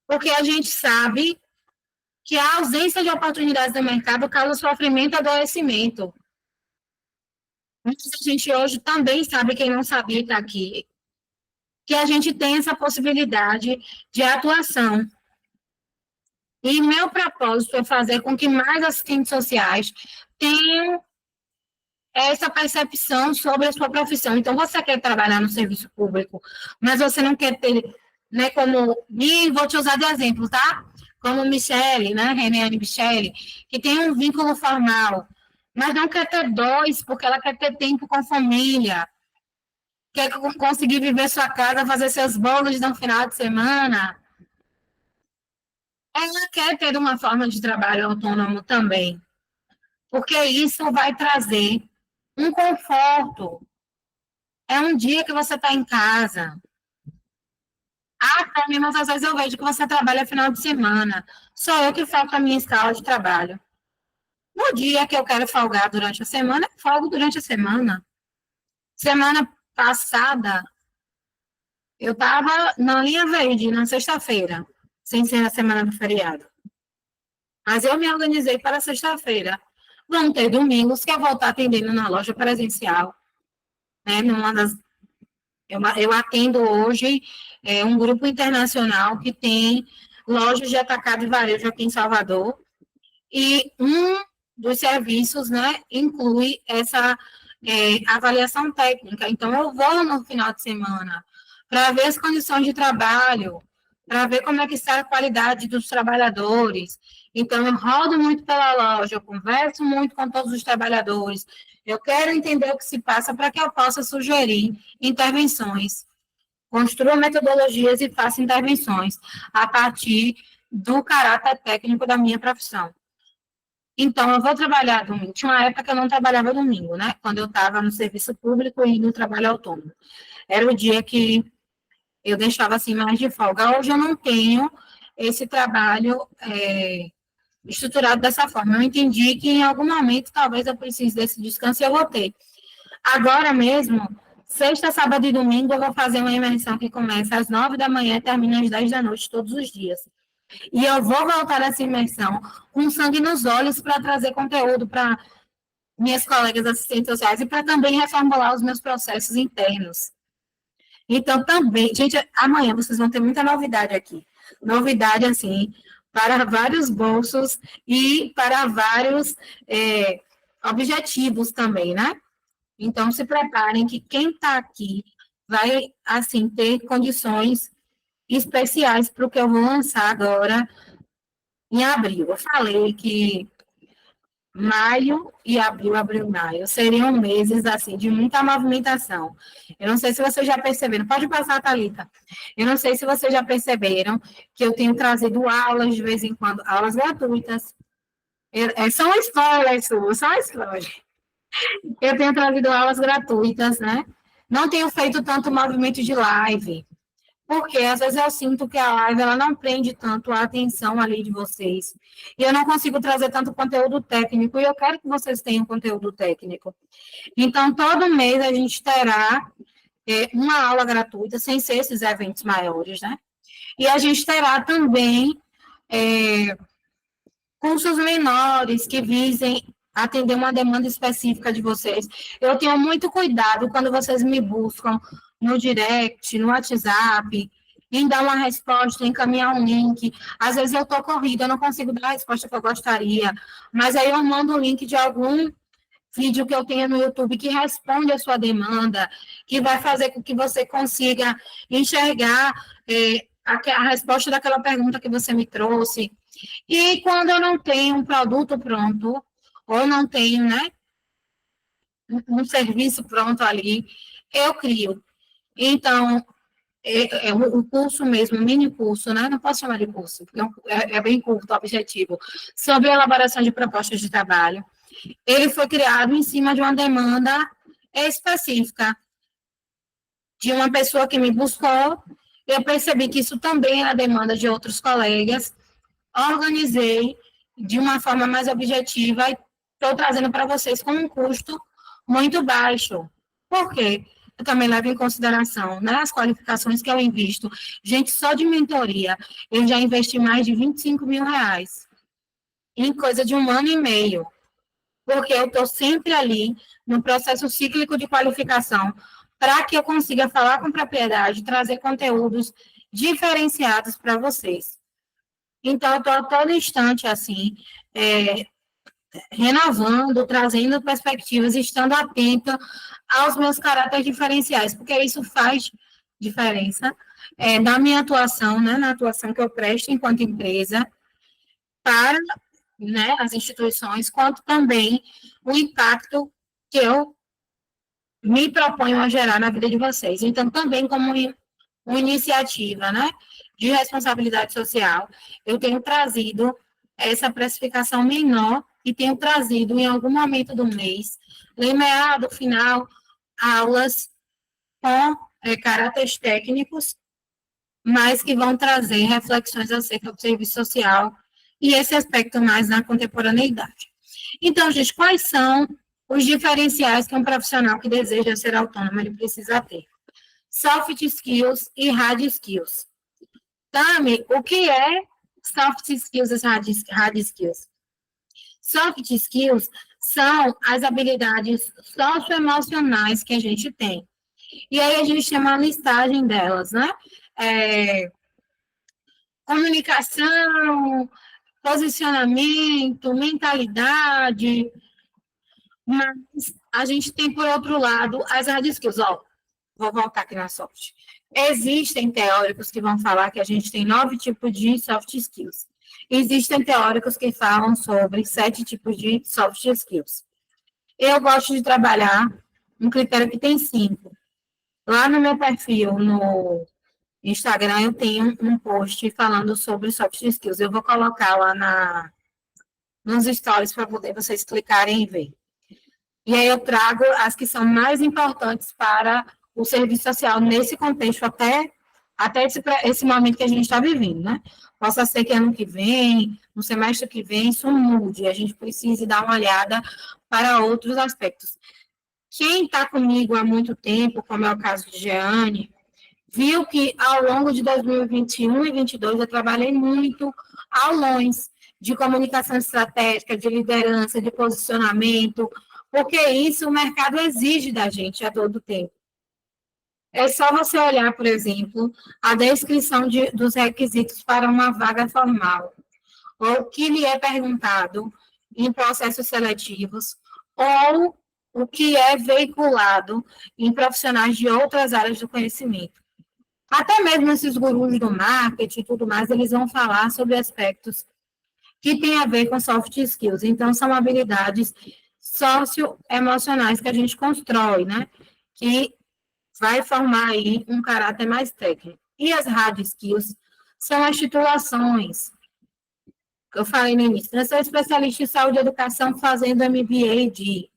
Porque a gente sabe que a ausência de oportunidades no mercado causa sofrimento e adoecimento. Mas a gente hoje também sabe, quem não sabia está aqui, que a gente tem essa possibilidade de atuação. E meu propósito é fazer com que mais assistentes sociais tenham essa percepção sobre a sua profissão. Então, você quer trabalhar no serviço público, mas você não quer ter, né, e vou te usar de exemplo, tá? Como Michele, né, René Michele, que tem um vínculo formal, mas não quer ter dois, porque ela quer ter tempo com a família, quer conseguir viver sua casa, fazer seus bolos no final de semana. Ela quer ter uma forma de trabalho autônomo também, porque isso vai trazer um conforto. É um dia que você está em casa. Também, mas às vezes eu vejo que você trabalha final de semana. Sou eu que falto a minha escala de trabalho. No dia que eu quero folgar durante a semana, eu folgo durante a semana. Semana passada, eu estava na linha verde, na sexta-feira, sem ser a semana do feriado. Mas eu me organizei para sexta-feira. Vão ter domingos que eu vou estar atendendo na loja presencial. Né? Eu atendo hoje um grupo internacional que tem lojas de atacado e varejo aqui em Salvador. E um dos serviços, né, inclui essa avaliação técnica. Então, eu vou no final de semana para ver as condições de trabalho, para ver como é que está a qualidade dos trabalhadores. Então, eu rodo muito pela loja, eu converso muito com todos os trabalhadores, eu quero entender o que se passa para que eu possa sugerir intervenções, construa metodologias e faça intervenções a partir do caráter técnico da minha profissão. Então, eu vou trabalhar domingo. Tinha uma época que eu não trabalhava domingo, né? Quando eu estava no serviço público e no trabalho autônomo. Era o dia que eu deixava assim mais de folga. Hoje eu não tenho esse trabalho estruturado dessa forma. Eu entendi que em algum momento talvez eu precise desse descanso e eu vou ter. Agora mesmo, sexta, sábado e domingo, eu vou fazer uma imersão que começa às 9 da manhã e termina às 10 da noite todos os dias. E eu vou voltar essa imersão com sangue nos olhos para trazer conteúdo para minhas colegas assistentes sociais e para também reformular os meus processos internos. Então, também, gente, amanhã vocês vão ter muita novidade aqui. Novidade, assim, para vários bolsos e para vários objetivos também, né? Então, se preparem que quem está aqui vai, assim, ter condições especiais para o que eu vou lançar agora em abril. Eu falei que maio e abril e maio, seriam meses, assim, de muita movimentação. Eu não sei se vocês já perceberam, pode passar, Thalita. Eu não sei se vocês já perceberam que eu tenho trazido aulas de vez em quando, aulas gratuitas. São spoilers, são spoilers. Eu tenho trazido aulas gratuitas, né? Não tenho feito tanto movimento de live, porque às vezes eu sinto que a live ela não prende tanto a atenção ali de vocês. E eu não consigo trazer tanto conteúdo técnico, e eu quero que vocês tenham conteúdo técnico. Então, todo mês a gente terá uma aula gratuita, sem ser esses eventos maiores, né? E a gente terá também cursos menores que visem atender uma demanda específica de vocês. Eu tenho muito cuidado quando vocês me buscam no direct, no WhatsApp, em dar uma resposta, encaminhar um link. Às vezes eu estou corrida, eu não consigo dar a resposta que eu gostaria, mas aí eu mando o link de algum vídeo que eu tenha no YouTube que responde a sua demanda, que vai fazer com que você consiga enxergar a resposta daquela pergunta que você me trouxe. E quando eu não tenho um produto pronto, ou não tenho, né, um serviço pronto ali, eu crio. Então, o curso mesmo, o mini curso, né? Não posso chamar de curso, porque é bem curto o objetivo, sobre a elaboração de propostas de trabalho. Ele foi criado em cima de uma demanda específica de uma pessoa que me buscou. Eu percebi que isso também era demanda de outros colegas, organizei de uma forma mais objetiva e estou trazendo para vocês com um custo muito baixo. Por quê? Eu também levo em consideração, né, as qualificações que eu invisto. Gente, só de mentoria, eu já investi mais de 25 mil reais em coisa de 1 ano e meio, porque eu estou sempre ali no processo cíclico de qualificação para que eu consiga falar com propriedade, trazer conteúdos diferenciados para vocês. Então, eu estou a todo instante, assim, renovando, trazendo perspectivas, estando atenta aos meus caracteres diferenciais, porque isso faz diferença na minha atuação, né, na atuação que eu presto enquanto empresa, para, né, as instituições, quanto também o impacto que eu me proponho a gerar na vida de vocês. Então, também como uma iniciativa, né, de responsabilidade social, eu tenho trazido essa precificação menor e tenho trazido em algum momento do mês, meado, final, aulas com caráteres técnicos, mas que vão trazer reflexões acerca do serviço social e esse aspecto mais na contemporaneidade. Então, gente, quais são os diferenciais que um profissional que deseja ser autônomo ele precisa ter? Soft skills e hard skills. Tami, o que é soft skills e hard skills? Soft skills são as habilidades socioemocionais que a gente tem. E aí a gente tem uma listagem delas, né? Comunicação, posicionamento, mentalidade, mas a gente tem, por outro lado, as hard skills. Vou voltar aqui na soft. Existem teóricos que vão falar que a gente tem 9 tipos de soft skills. Existem teóricos que falam sobre 7 tipos de soft skills. Eu gosto de trabalhar um critério que tem 5. Lá no meu perfil, no Instagram, eu tenho um post falando sobre soft skills. Eu vou colocar lá nos stories para poder vocês clicarem e ver. E aí eu trago as que são mais importantes para o serviço social nesse contexto, até esse momento que a gente está vivendo, né? Possa ser que ano que vem, no semestre que vem, isso mude, a gente precise dar uma olhada para outros aspectos. Quem está comigo há muito tempo, como é o caso de Jeane, viu que ao longo de 2021 e 2022 eu trabalhei muito aulões de comunicação estratégica, de liderança, de posicionamento, porque isso o mercado exige da gente a todo tempo. É só você olhar, por exemplo, a descrição dos requisitos para uma vaga formal, ou o que lhe é perguntado em processos seletivos, ou o que é veiculado em profissionais de outras áreas do conhecimento. Até mesmo esses gurus do marketing e tudo mais, eles vão falar sobre aspectos que têm a ver com soft skills. Então, são habilidades socioemocionais que a gente constrói, né? Que vai formar aí um caráter mais técnico. E as hard skills são as titulações. Eu falei no início, eu sou especialista em saúde e educação fazendo MBA de...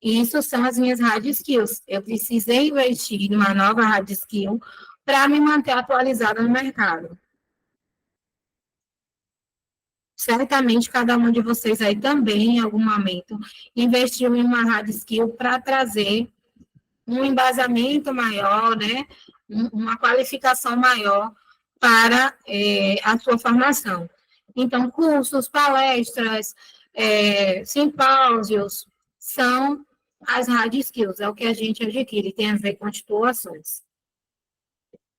Isso são as minhas hard skills. Eu precisei investir numa nova hard skill para me manter atualizada no mercado. Certamente, cada um de vocês aí também, em algum momento, investiu em uma hard skill para trazer um embasamento maior, né? Uma qualificação maior para a sua formação. Então, cursos, palestras, simpósios, são as hard skills, é o que a gente adquire, tem a ver com titulações.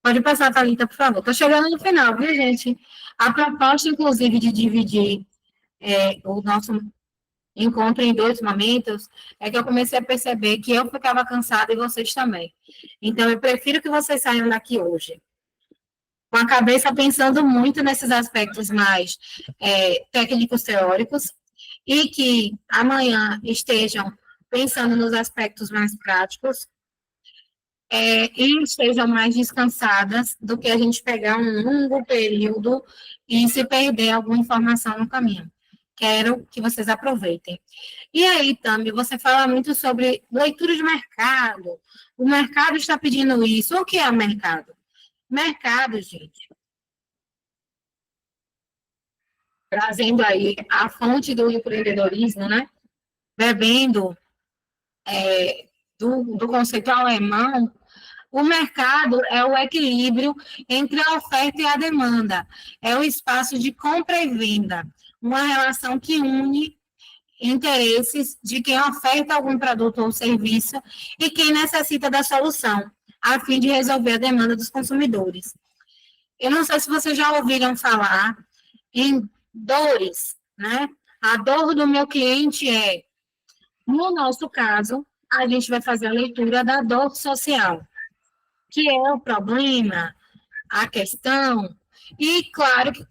Pode passar, Thalita, por favor. Estou chegando no final, viu, gente? A proposta, inclusive, de dividir o nosso encontro em 2 momentos é que eu comecei a perceber que eu ficava cansada e vocês também. Então, eu prefiro que vocês saiam daqui hoje com a cabeça pensando muito nesses aspectos mais técnicos teóricos e que amanhã estejam pensando nos aspectos mais práticos e estejam mais descansadas do que a gente pegar um longo período e se perder alguma informação no caminho. Quero que vocês aproveitem. E aí, Tami, você fala muito sobre leitura de mercado. O mercado está pedindo isso. O que é o mercado? Mercado, gente. Trazendo aí a fonte do empreendedorismo, né? Bebendo do conceito alemão, o mercado é o equilíbrio entre a oferta e a demanda. É o espaço de compra e venda, uma relação que une interesses de quem oferta algum produto ou serviço e quem necessita da solução, a fim de resolver a demanda dos consumidores. Eu não sei se vocês já ouviram falar em dores, né? A dor do meu cliente no nosso caso, a gente vai fazer a leitura da dor social, que é o problema, a questão, e claro que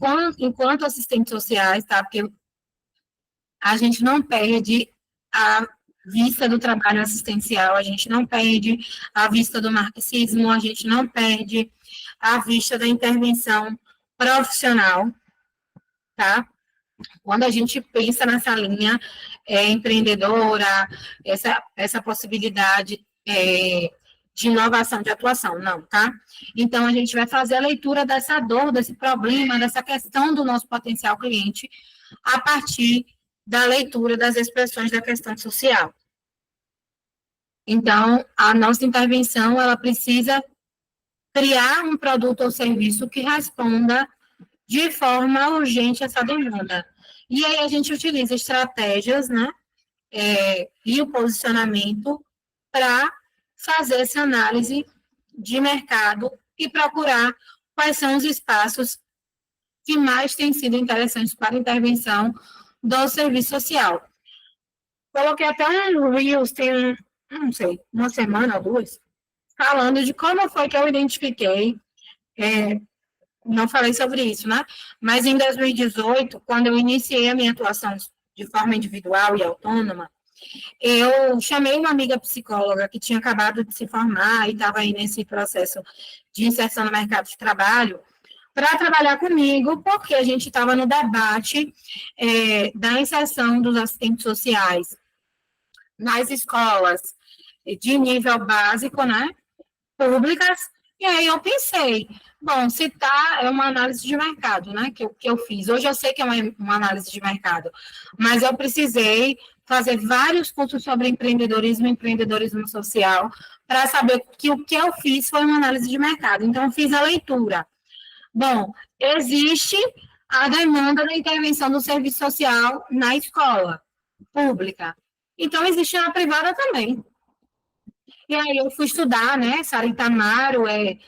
enquanto assistentes sociais, tá? Porque a gente não perde a vista do trabalho assistencial, a gente não perde a vista do marxismo, a gente não perde a vista da intervenção profissional, tá? Quando a gente pensa nessa linha empreendedora, essa possibilidade de inovação, de atuação, não, tá? Então, a gente vai fazer a leitura dessa dor, desse problema, dessa questão do nosso potencial cliente, a partir da leitura das expressões da questão social. Então, a nossa intervenção, ela precisa criar um produto ou serviço que responda de forma urgente essa demanda. E aí a gente utiliza estratégias, né, e o posicionamento para fazer essa análise de mercado e procurar quais são os espaços que mais têm sido interessantes para a intervenção do serviço social. Coloquei até um Reels, tem, não sei, uma semana ou 2, falando de como foi que eu identifiquei, não falei sobre isso, né? Mas em 2018, quando eu iniciei a minha atuação de forma individual e autônoma, eu chamei uma amiga psicóloga que tinha acabado de se formar e estava aí nesse processo de inserção no mercado de trabalho, para trabalhar comigo, porque a gente estava no debate da inserção dos assistentes sociais nas escolas de nível básico, né, públicas, e aí eu pensei, bom, se tá, é uma análise de mercado, né, que eu fiz. Hoje eu sei que é uma análise de mercado, mas eu precisei fazer vários cursos sobre empreendedorismo e empreendedorismo social para saber que o que eu fiz foi uma análise de mercado. Então, eu fiz a leitura. Bom, existe a demanda da intervenção do serviço social na escola pública. Então, existe na privada também. E aí eu fui estudar, né? Sarita Amaro é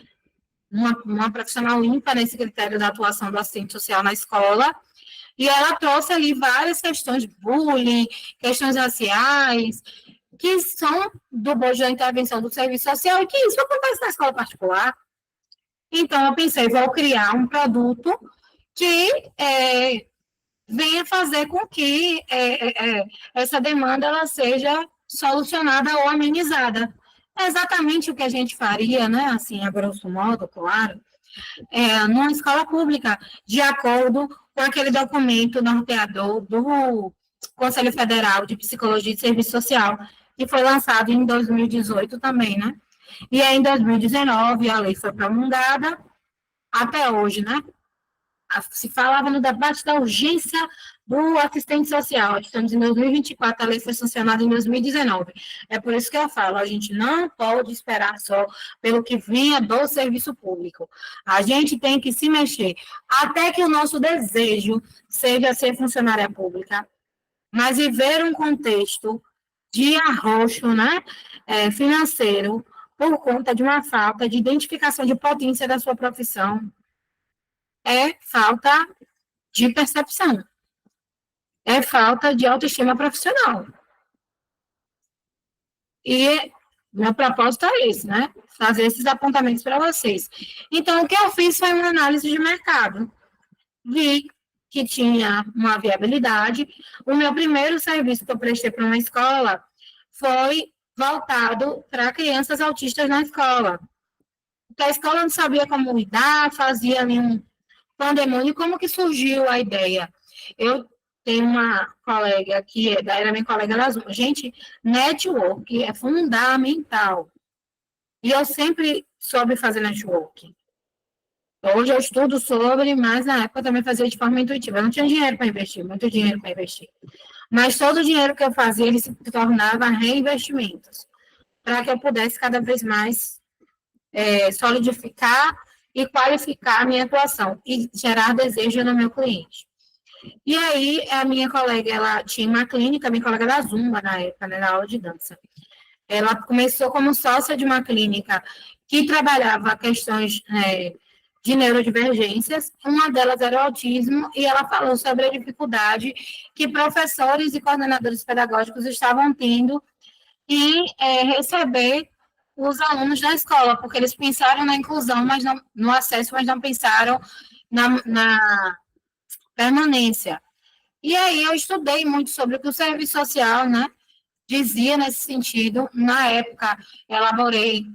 uma profissional limpa nesse critério da atuação do assistente social na escola, e ela trouxe ali várias questões de bullying, questões raciais, que são do bojo da intervenção do serviço social, e que isso acontece na escola particular. Então, eu pensei, vou criar um produto que venha fazer com que essa demanda ela seja solucionada ou amenizada. É exatamente o que a gente faria, né? Assim, a grosso modo, claro, numa escola pública, de acordo com aquele documento norteador do Conselho Federal de Psicologia e Serviço Social, que foi lançado em 2018 também, né? E aí, em 2019, a lei foi promulgada, até hoje, né? Se falava no debate da urgência do assistente social. Estamos em 2024, a lei foi sancionada em 2019. É por isso que eu falo, a gente não pode esperar só pelo que vinha do serviço público. A gente tem que se mexer, até que o nosso desejo seja ser funcionária pública, mas viver um contexto de arroxo, né, financeiro, por conta de uma falta de identificação de potência da sua profissão, é falta de percepção, é falta de autoestima profissional. E meu propósito é esse, né? Fazer esses apontamentos para vocês. Então, o que eu fiz foi uma análise de mercado. Vi que tinha uma viabilidade. O meu primeiro serviço que eu prestei para uma escola foi voltado para crianças autistas na escola. Porque a escola não sabia como lidar, fazia ali um pandemônio, como que surgiu a ideia? Eu tenho uma colega que era minha colega das Zoom. Gente, network é fundamental. E eu sempre soube fazer network. Hoje eu estudo sobre, mas na época eu também fazia de forma intuitiva. Eu não tinha dinheiro para investir, muito dinheiro para investir. Mas todo o dinheiro que eu fazia, ele se tornava reinvestimentos, para que eu pudesse cada vez mais solidificar e qualificar a minha atuação e gerar desejo no meu cliente. E aí, a minha colega, ela tinha uma clínica, minha colega da Zumba na época, né, na aula de dança. Ela começou como sócia de uma clínica que trabalhava questões de neurodivergências, uma delas era o autismo, e ela falou sobre a dificuldade que professores e coordenadores pedagógicos estavam tendo em receber os alunos da escola, porque eles pensaram na inclusão, mas não, no acesso, mas não pensaram na permanência. E aí eu estudei muito sobre o que o serviço social, né, dizia nesse sentido. Na época, elaborei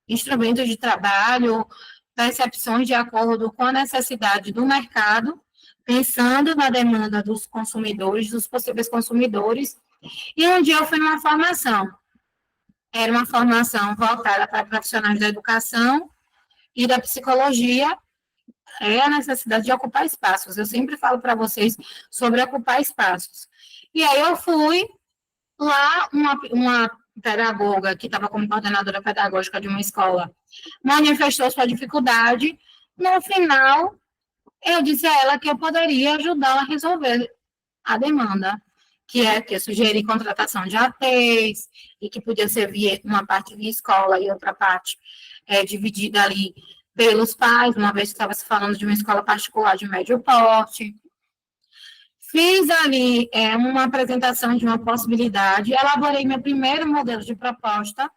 instrumentos de trabalho, percepções de acordo com a necessidade do mercado, pensando na demanda dos consumidores, dos possíveis consumidores. E um dia eu fui numa formação. Era uma formação voltada para profissionais da educação e da psicologia, a necessidade de ocupar espaços. Eu sempre falo para vocês sobre ocupar espaços. E aí eu fui lá, uma pedagoga que estava como coordenadora pedagógica de uma escola manifestou sua dificuldade. No final, eu disse a ela que eu poderia ajudá-la a resolver a demanda, que eu sugeri contratação de ATs, e que podia ser uma parte via escola e outra parte dividida ali pelos pais, uma vez que estava se falando de uma escola particular de médio porte. Fiz ali uma apresentação de uma possibilidade, elaborei meu primeiro modelo de proposta.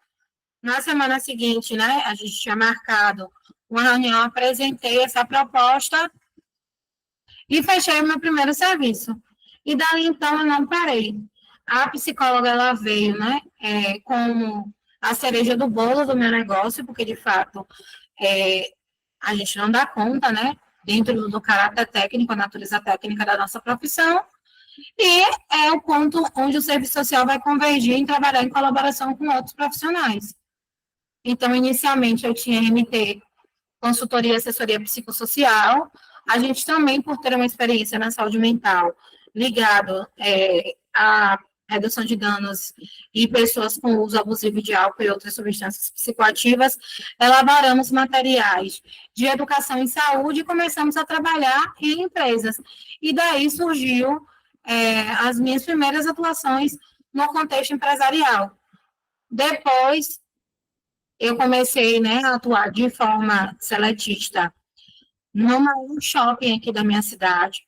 Na semana seguinte, né, a gente tinha marcado uma reunião, apresentei essa proposta e fechei o meu primeiro serviço. E dali, então, eu não parei. A psicóloga, ela veio, né, como a cereja do bolo do meu negócio, porque, de fato, a gente não dá conta, né, dentro do caráter técnico, a natureza técnica da nossa profissão, e é o ponto onde o serviço social vai convergir em trabalhar em colaboração com outros profissionais. Então, inicialmente, eu tinha MT, consultoria e assessoria psicossocial. A gente também, por ter uma experiência na saúde mental, ligado à redução de danos e pessoas com uso abusivo de álcool e outras substâncias psicoativas, elaboramos materiais de educação em saúde e começamos a trabalhar em empresas. E daí surgiu as minhas primeiras atuações no contexto empresarial. Depois, eu comecei, né, a atuar de forma seletista num shopping aqui da minha cidade.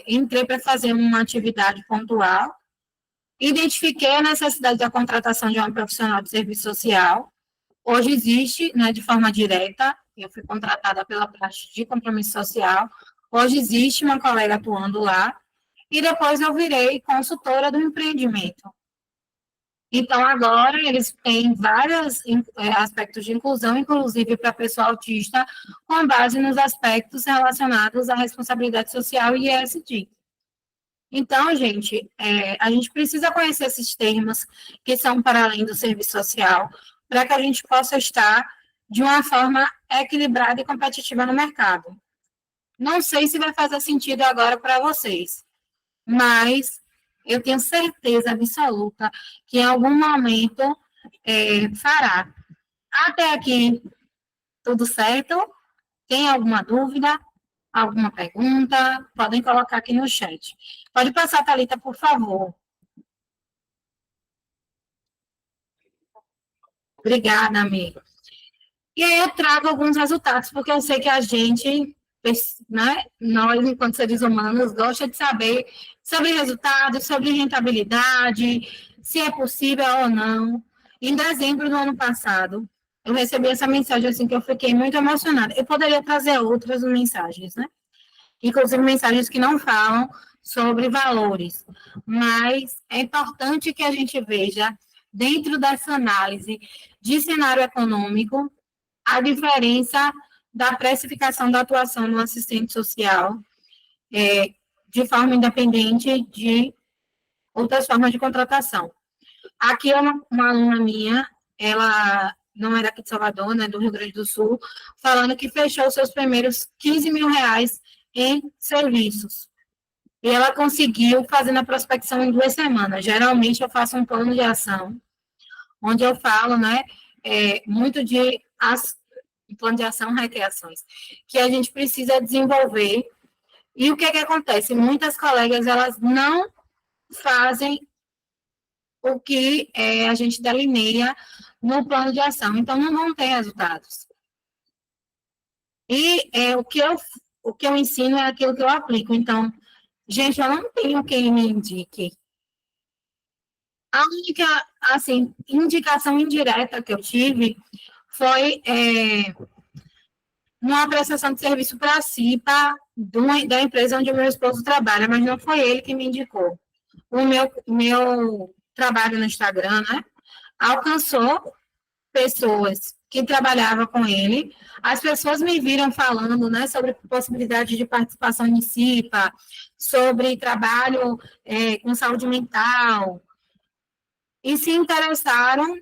Entrei para fazer uma atividade pontual, identifiquei a necessidade da contratação de uma profissional de serviço social. Hoje existe, né, de forma direta, eu fui contratada pela parte de compromisso social. Hoje existe uma colega atuando lá, e depois eu virei consultora do empreendimento. Então, agora, eles têm vários aspectos de inclusão, inclusive para pessoa autista, com base nos aspectos relacionados à responsabilidade social e ESG. Então, gente, a gente precisa conhecer esses termos que são para além do serviço social, para que a gente possa estar de uma forma equilibrada e competitiva no mercado. Não sei se vai fazer sentido agora para vocês, mas eu tenho certeza absoluta que em algum momento fará. Até aqui, tudo certo? Tem alguma dúvida? Alguma pergunta? Podem colocar aqui no chat. Pode passar, Thalita, por favor. Obrigada, amigo. E aí eu trago alguns resultados, porque eu sei que a gente, né, nós, enquanto seres humanos, gosta de saber sobre resultados, sobre rentabilidade, se é possível ou não. Em dezembro do ano passado, eu recebi essa mensagem assim que eu fiquei muito emocionada. Eu poderia trazer outras mensagens, né? Inclusive mensagens que não falam sobre valores, mas é importante que a gente veja, dentro dessa análise de cenário econômico, a diferença da precificação da atuação no assistente social de forma independente de outras formas de contratação. Aqui é uma aluna minha, ela não era aqui de Salvador, né, do Rio Grande do Sul, falando que fechou seus primeiros 15 mil reais em serviços. E ela conseguiu fazendo a prospecção em 2 semanas. Geralmente eu faço um plano de ação, onde eu falo, né, muito de plano de ação, recriações, que a gente precisa desenvolver. E o que acontece? Muitas colegas, elas não fazem o que a gente delineia no plano de ação, então não vão ter resultados. E o que eu ensino é aquilo que eu aplico. Então, gente, eu não tenho quem me indique. A única, assim, indicação indireta que eu tive foi uma prestação de serviço para a CIPA da empresa onde o meu esposo trabalha, mas não foi ele que me indicou. O meu trabalho no Instagram, né, alcançou pessoas que trabalhavam com ele. As pessoas me viram falando, né, sobre possibilidade de participação em CIPA, sobre trabalho com saúde mental, e se interessaram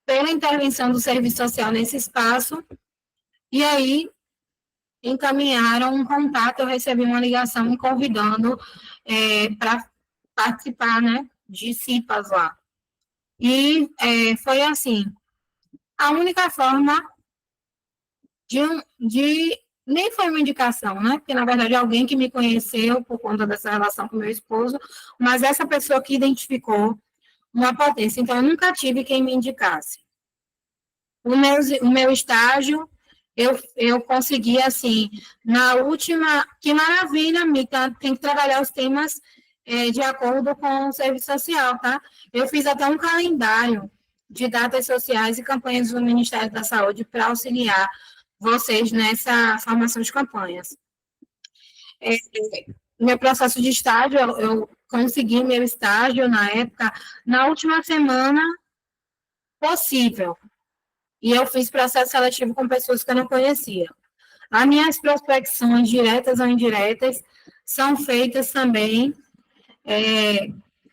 pela intervenção do serviço social nesse espaço, e aí encaminharam um contato, eu recebi uma ligação me convidando para participar, né, de CIPAs lá. E foi assim, a única forma nem foi uma indicação, né, porque na verdade alguém que me conheceu por conta dessa relação com meu esposo, mas essa pessoa que identificou uma potência, então eu nunca tive quem me indicasse. O meu estágio, eu consegui, assim, na última, que maravilha, Mica, tem que trabalhar os temas de acordo com o serviço social, tá? Eu fiz até um calendário de datas sociais e campanhas do Ministério da Saúde para auxiliar vocês nessa formação de campanhas. Meu processo de estágio, eu consegui meu estágio na época, na última semana possível. E eu fiz processo seletivo com pessoas que eu não conhecia. As minhas prospecções, diretas ou indiretas, são feitas também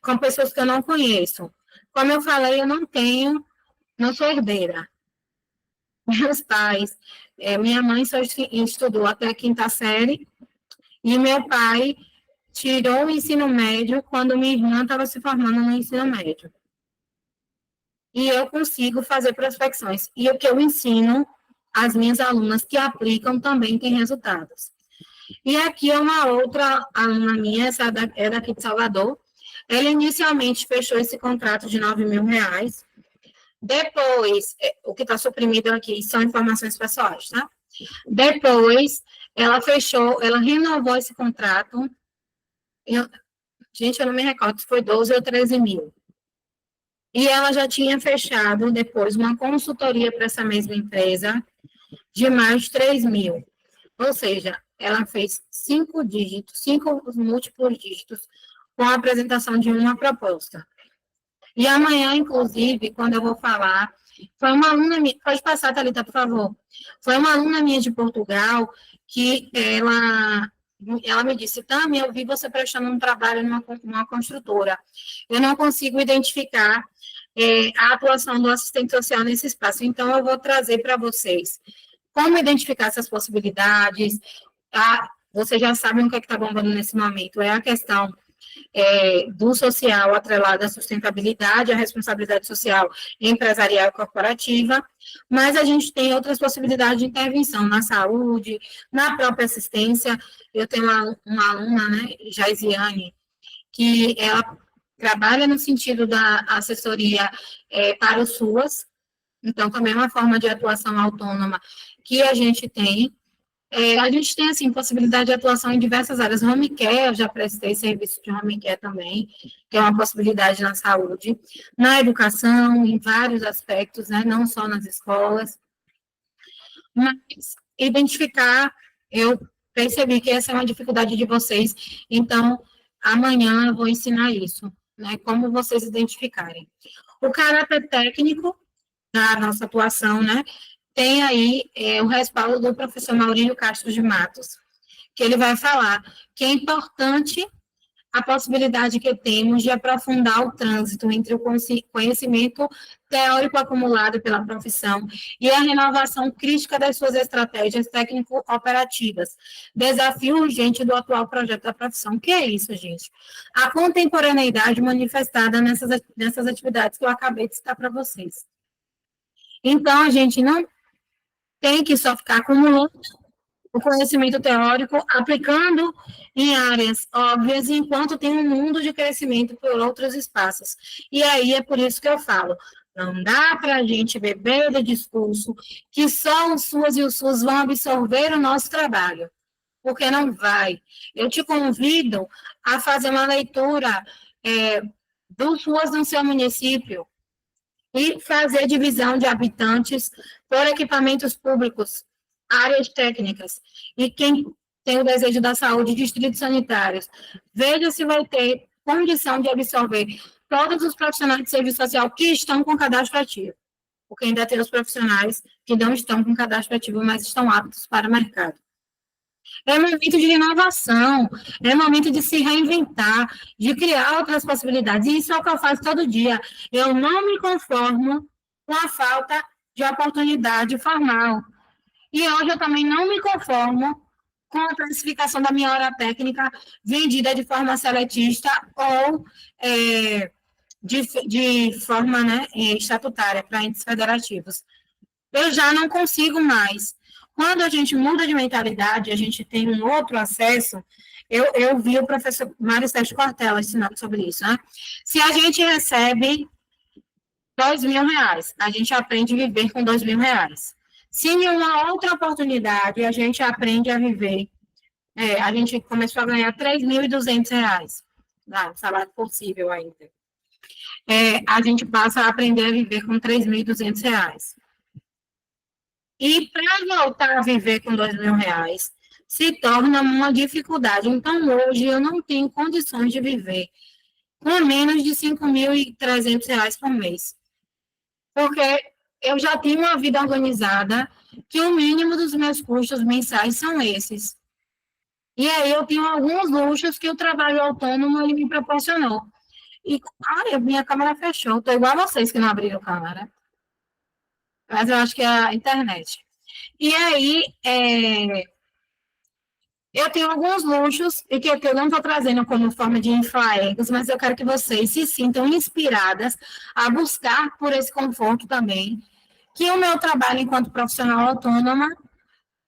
com pessoas que eu não conheço. Como eu falei, eu não sou herdeira. Meus pais, minha mãe só estudou até a 5ª série, e meu pai tirou o ensino médio quando minha irmã estava se formando no ensino médio. E eu consigo fazer prospecções. E o que eu ensino, as minhas alunas que aplicam também têm resultados. E aqui é uma outra aluna minha, essa é daqui de Salvador. Ela inicialmente fechou esse contrato de R$9.000. Depois, o que está suprimido aqui são informações pessoais, tá? Depois, ela renovou esse contrato. Gente, eu não me recordo se foi 12 ou 13 mil. E ela já tinha fechado, depois, uma consultoria para essa mesma empresa de mais de 3 mil. Ou seja, ela fez 5 múltiplos dígitos, com a apresentação de uma proposta. E amanhã, inclusive, quando eu vou falar, foi uma aluna minha, pode passar, Thalita, por favor. Foi uma aluna minha de Portugal que ela me disse, Tami, eu vi você prestando um trabalho numa construtora. Eu não consigo identificar a atuação do assistente social nesse espaço. Então, eu vou trazer para vocês como identificar essas possibilidades. Vocês já sabem o que está bombando nesse momento. É a questão do social atrelado à sustentabilidade, à responsabilidade social empresarial e corporativa, mas a gente tem outras possibilidades de intervenção na saúde, na própria assistência. Eu tenho uma aluna, né, Jaisiane, que ela trabalha no sentido da assessoria para o SUAS, então também é uma forma de atuação autônoma que a gente tem. A gente tem, assim, possibilidade de atuação em diversas áreas. Home care, eu já prestei serviço de home care também, que é uma possibilidade na saúde, na educação, em vários aspectos, né, não só nas escolas. Mas identificar, eu percebi que essa é uma dificuldade de vocês, então, amanhã eu vou ensinar isso, né, como vocês identificarem. O caráter técnico da nossa atuação, né, tem aí o respaldo do professor Maurílio Castro de Matos, que ele vai falar que é importante a possibilidade que temos de aprofundar o trânsito entre o conhecimento teórico acumulado pela profissão e a renovação crítica das suas estratégias técnico-operativas. Desafio urgente do atual projeto da profissão. O que é isso, gente? A contemporaneidade manifestada nessas atividades que eu acabei de citar para vocês. Então, a gente não tem que só ficar acumulando o conhecimento teórico, aplicando em áreas óbvias, enquanto tem um mundo de crescimento por outros espaços. E aí é por isso que eu falo, não dá para a gente beber do discurso que só os SUAS e os SUS vão absorver o nosso trabalho, porque não vai. Eu te convido a fazer uma leitura dos SUAS no seu município, e fazer divisão de habitantes por equipamentos públicos, áreas técnicas, e quem tem o desejo da saúde, distritos sanitários, veja se vai ter condição de absorver todos os profissionais de serviço social que estão com cadastro ativo, porque ainda tem os profissionais que não estão com cadastro ativo, mas estão aptos para o mercado. É momento de inovação, é momento de se reinventar, de criar outras possibilidades. E isso é o que eu faço todo dia. Eu não me conformo com a falta de oportunidade formal. E hoje eu também não me conformo com a classificação da minha hora técnica vendida de forma seletista ou de forma, né, estatutária para entes federativos. Eu já não consigo mais. Quando a gente muda de mentalidade, a gente tem um outro acesso. Eu vi o professor Mário Sérgio Cortella ensinando sobre isso, né? Se a gente recebe R$2.000, a gente aprende a viver com R$2.000. Se em uma outra oportunidade a gente aprende a viver, a gente começou a ganhar R$3.200, salário possível ainda. A gente passa a aprender a viver com R$3.200. E para voltar a viver com R$2.000 se torna uma dificuldade. Então, hoje, eu não tenho condições de viver com menos de R$5.300 por mês. Porque eu já tenho uma vida organizada, que o mínimo dos meus custos mensais são esses. E aí eu tenho alguns luxos que o trabalho autônomo ele me proporcionou. E, ai, minha câmera fechou. Estou igual a vocês que não abriram câmera. Mas eu acho que é a internet. E aí, eu tenho alguns luxos, e que eu não estou trazendo como forma de influências, mas eu quero que vocês se sintam inspiradas a buscar por esse conforto também, que o meu trabalho enquanto profissional autônoma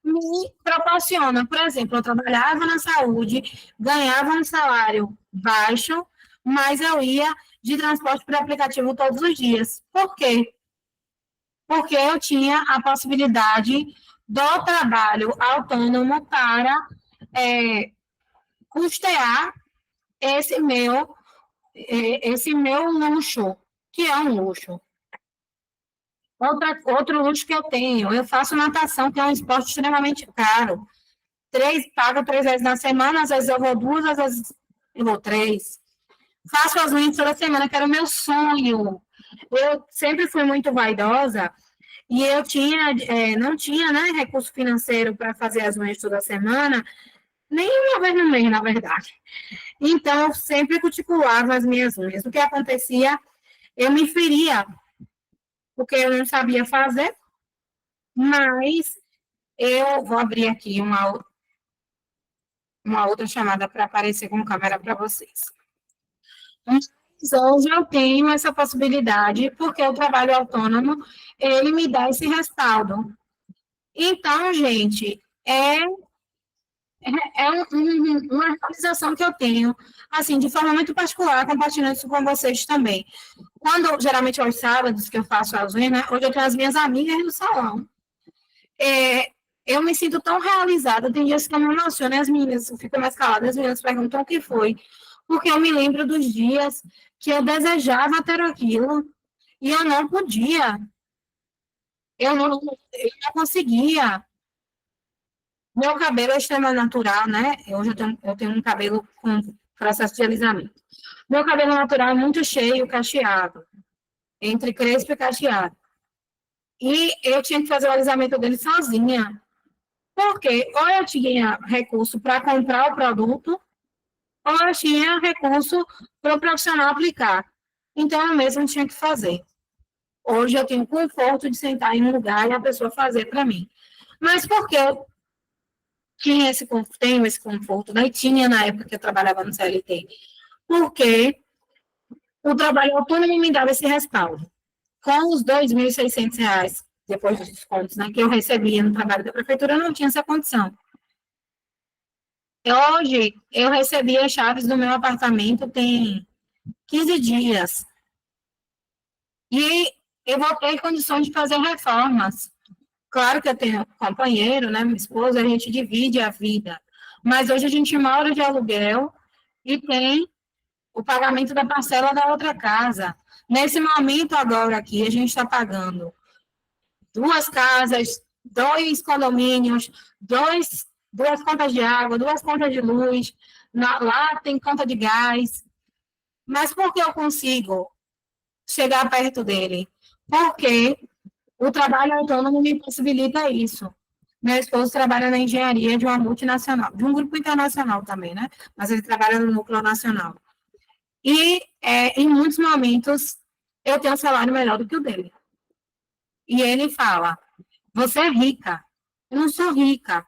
me proporciona. Por exemplo, eu trabalhava na saúde, ganhava um salário baixo, mas eu ia de transporte por aplicativo todos os dias. Por quê? Porque eu tinha a possibilidade do trabalho autônomo para custear esse meu luxo, que é um luxo. Outro luxo que eu tenho, eu faço natação, que é um esporte extremamente caro. Pago 3 vezes na semana, às vezes eu vou 2, às vezes eu vou 3. Faço as unhas toda semana, que era o meu sonho. Eu sempre fui muito vaidosa e eu não tinha, né, recurso financeiro para fazer as unhas toda semana, nem uma vez no mês, na verdade. Então, eu sempre cuticulava as minhas unhas. O que acontecia? Eu me feria, porque eu não sabia fazer, mas eu vou abrir aqui uma outra chamada para aparecer com câmera para vocês. Mas hoje eu tenho essa possibilidade, porque o trabalho autônomo, ele me dá esse respaldo. Então, gente, uma realização que eu tenho, assim, de forma muito particular, compartilhando isso com vocês também. Geralmente aos sábados que eu faço as unhas, né, hoje eu tenho as minhas amigas no salão. Eu me sinto tão realizada, tem dias que eu me emociono, as meninas ficam mais caladas, as meninas perguntam o que foi, porque eu me lembro dos dias que eu desejava ter aquilo e eu não podia, eu não conseguia. Meu cabelo é extremamente natural, né? Hoje eu tenho um cabelo com processo de alisamento. Meu cabelo natural é muito cheio, cacheado, entre crespo e cacheado. E eu tinha que fazer o alisamento dele sozinha, porque ou eu tinha recurso para comprar o produto, ou eu tinha recurso para o profissional aplicar. Então, eu mesma tinha que fazer. Hoje eu tenho conforto de sentar em um lugar e a pessoa fazer para mim. Mas por que eu tenho esse conforto, né? E tinha na época que eu trabalhava no CLT? Porque o trabalho autônomo me dava esse respaldo. Com os R$ 2.600, depois dos descontos, né, que eu recebia no trabalho da prefeitura, eu não tinha essa condição. Hoje, eu recebi as chaves do meu apartamento tem 15 dias. E eu vou ter condições de fazer reformas. Claro que eu tenho companheiro, né, minha esposa, a gente divide a vida. Mas hoje a gente mora de aluguel e tem o pagamento da parcela da outra casa. Nesse momento agora aqui, a gente está pagando 2 casas, 2 condomínios, 2 contas de água, 2 contas de luz, lá tem conta de gás. Mas por que eu consigo chegar perto dele? Porque o trabalho autônomo me possibilita isso. Meu esposo trabalha na engenharia de uma multinacional, de um grupo internacional também, né? Mas ele trabalha no núcleo nacional. E, em muitos momentos, eu tenho um salário melhor do que o dele. E ele fala, você é rica. Eu não sou rica,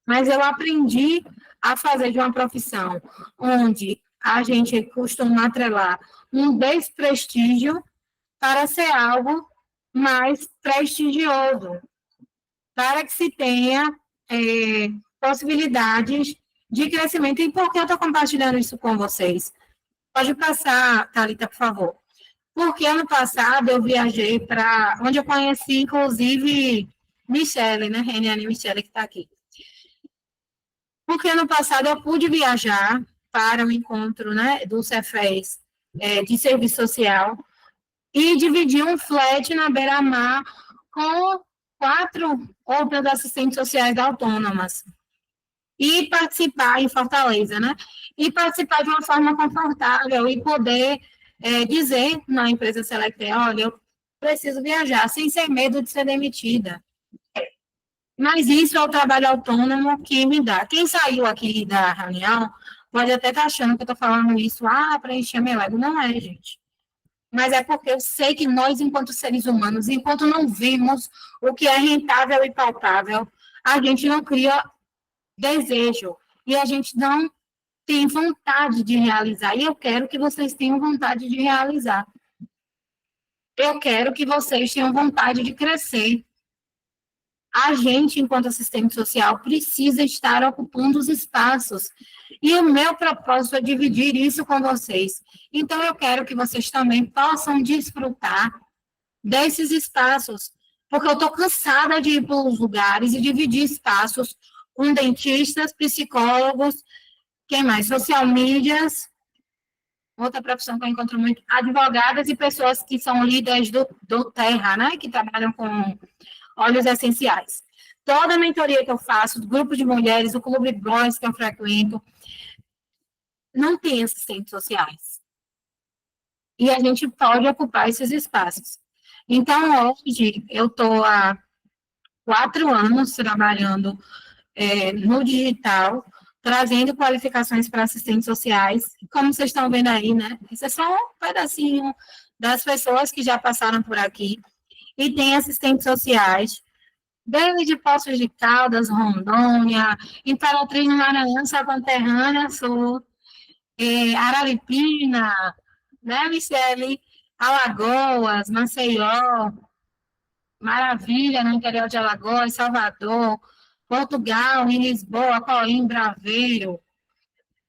mas eu aprendi a fazer de uma profissão onde a gente costuma atrelar um desprestígio para ser algo mais prestigioso, para que se tenha possibilidades de crescimento. E por que eu estou compartilhando isso com vocês? Pode passar, Thalita, por favor. Porque ano passado eu viajei para onde eu conheci, inclusive, Michele, né? Reniane Michele, que está aqui. Porque ano passado eu pude viajar para o encontro, né, do Cefes, de serviço social, e dividir um flat na beira-mar com 4 outras assistentes sociais autônomas. E participar em Fortaleza, né? E participar de uma forma confortável e poder dizer na empresa Select, olha, preciso viajar, sem ser medo de ser demitida. Mas isso é o trabalho autônomo que me dá. Quem saiu aqui da reunião pode até estar achando que eu estou falando isso, para encher meu ego. Não é, gente. Mas é porque eu sei que nós, enquanto seres humanos, enquanto não vimos o que é rentável e palpável, a gente não cria desejo e a gente não tem vontade de realizar. E eu quero que vocês tenham vontade de realizar. Eu quero que vocês tenham vontade de crescer. A gente, enquanto assistente social, precisa estar ocupando os espaços. E o meu propósito é dividir isso com vocês. Então, eu quero que vocês também possam desfrutar desses espaços, porque eu estou cansada de ir para os lugares e dividir espaços com dentistas, psicólogos, quem mais? Social medias, outra profissão que eu encontro muito, advogadas e pessoas que são líderes do Terra, né? Que trabalham com óleos essenciais. Toda a mentoria que eu faço, do grupo de mulheres, do clube Boys que eu frequento, não tem assistentes sociais. E a gente pode ocupar esses espaços. Então, hoje, eu estou há 4 anos trabalhando no digital, trazendo qualificações para assistentes sociais. Como vocês estão vendo aí, né? Isso é só um pedacinho das pessoas que já passaram por aqui. E tem assistentes sociais, desde Poços de Caldas, Rondônia, Imperatriz do Maranhão, sua conterrânea, sou Araripina, né, Michele? Alagoas, Maceió, Maravilha, no interior de Alagoas, Salvador, Portugal, em Lisboa, Coimbra, Aveiro,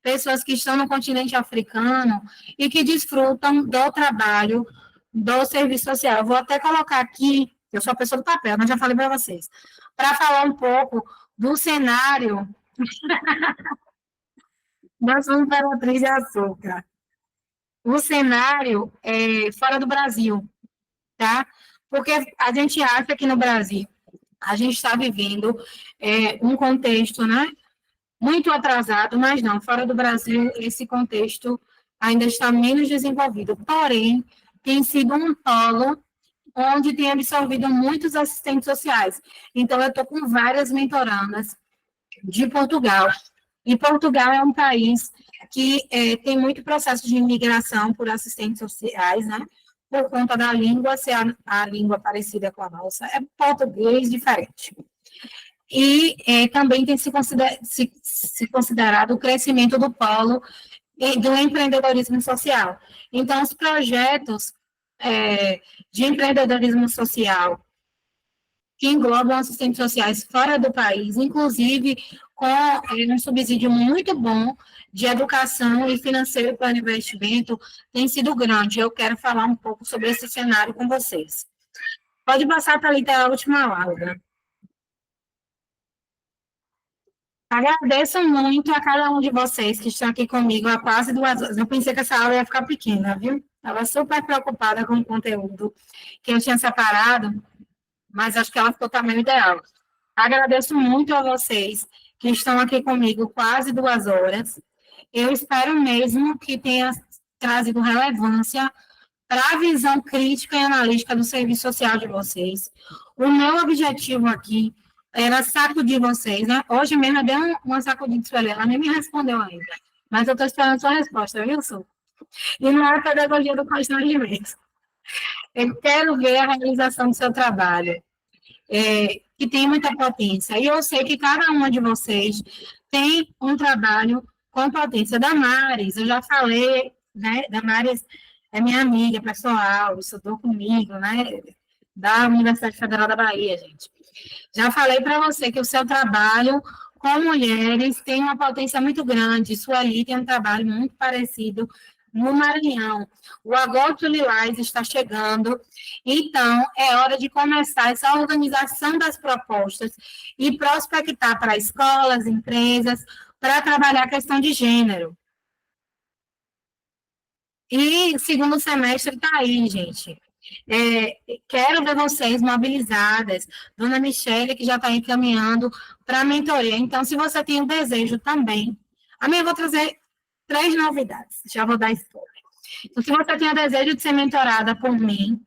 pessoas que estão no continente africano e que desfrutam do trabalho do serviço social. Eu vou até colocar aqui, eu sou a pessoa do papel, mas já falei para vocês, para falar um pouco do cenário da sua Imperatriz de Açúcar. O cenário fora do Brasil, tá? Porque a gente acha que no Brasil a gente está vivendo um contexto, né, muito atrasado, mas não, fora do Brasil esse contexto ainda está menos desenvolvido. Porém, tem sido um polo onde tem absorvido muitos assistentes sociais. Então, eu estou com várias mentorandas de Portugal. E Portugal é um país que tem muito processo de imigração por assistentes sociais, né? Por conta da língua ser a língua parecida com a nossa, é português diferente. E também tem se considerado o crescimento do polo do empreendedorismo social. Então, os projetos de empreendedorismo social que englobam assistentes sociais fora do país, inclusive com um subsídio muito bom de educação e financeiro para investimento, tem sido grande. Eu quero falar um pouco sobre esse cenário com vocês. Pode passar para a última aula. Agradeço muito a cada um de vocês que estão aqui comigo há quase 2 horas. Eu pensei que essa aula ia ficar pequena, viu? Estava super preocupada com o conteúdo que eu tinha separado, mas acho que ela ficou tamanho ideal. Agradeço muito a vocês que estão aqui comigo quase 2 horas. Eu espero mesmo que tenha trazido relevância para a visão crítica e analítica do serviço social de vocês. O meu objetivo aqui era sacudir vocês, né? Hoje mesmo eu dei uma sacudida de ela nem me respondeu ainda. Mas eu estou esperando sua resposta, viu, Su? E não é a pedagogia do constrangimento. Eu quero ver a realização do seu trabalho, que tem muita potência. E eu sei que cada uma de vocês tem um trabalho com potência. Damares, eu já falei, né? Damares é minha amiga pessoal, estudou comigo, né? Da Universidade Federal da Bahia, gente. Já falei para você que o seu trabalho com mulheres tem uma potência muito grande. Sueli tem um trabalho muito parecido no Maranhão. O Agosto Lilás está chegando, então é hora de começar essa organização das propostas e prospectar para escolas, empresas, para trabalhar a questão de gênero. E segundo semestre está aí, gente. Quero ver vocês mobilizadas. Dona Michele, que já está encaminhando para a mentoria. Então, se você tem um desejo também, amanhã eu vou trazer 3 novidades, já vou dar spoiler. Então, se você tem o desejo de ser mentorada por mim,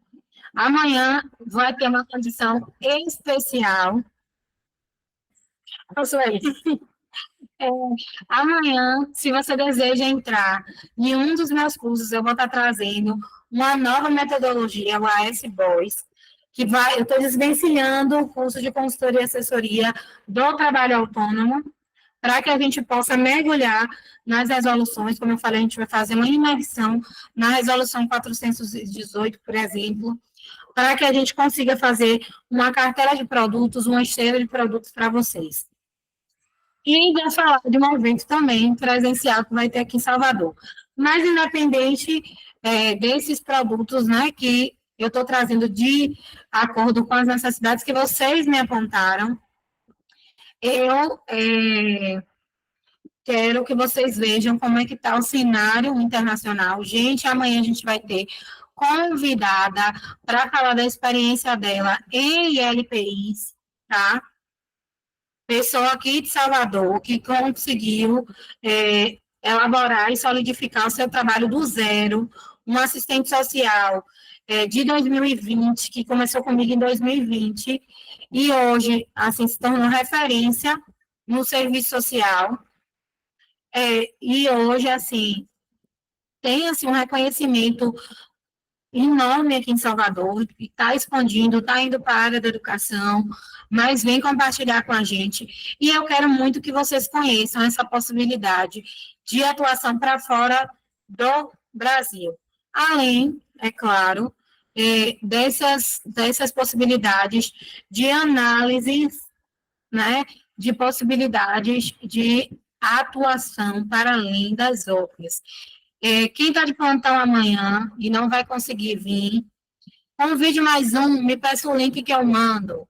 Amanhã vai ter uma condição especial. Posso ir? É, amanhã, se você deseja entrar em um dos meus cursos, eu vou estar trazendo uma nova metodologia, o AS Boys, que vai, eu estou desvencilhando o curso de consultoria e assessoria do trabalho autônomo, para que a gente possa mergulhar nas resoluções, como eu falei, a gente vai fazer uma imersão na resolução 418, por exemplo, para que a gente consiga fazer uma cartela de produtos, uma esteira de produtos para vocês. E vou falar de um evento também presencial que vai ter aqui em Salvador. Mas, independente desses produtos, né, que eu estou trazendo de acordo com as necessidades que vocês me apontaram, eu quero que vocês vejam como é que está o cenário internacional. Gente, amanhã a gente vai ter convidada para falar da experiência dela em ILPIs, tá? Pessoa aqui de Salvador que conseguiu elaborar e solidificar o seu trabalho do zero, uma assistente social de 2020, que começou comigo em 2020, e hoje, assim, se tornou referência no serviço social, e hoje, assim, tem, assim, um reconhecimento enorme aqui em Salvador, está expandindo, está indo para a área da educação, mas vem compartilhar com a gente. E eu quero muito que vocês conheçam essa possibilidade de atuação para fora do Brasil. Além, é claro, dessas possibilidades de análises, né, de possibilidades de atuação para além das outras. Quem está de plantão amanhã e não vai conseguir vir, convide mais um, me peça o link que eu mando.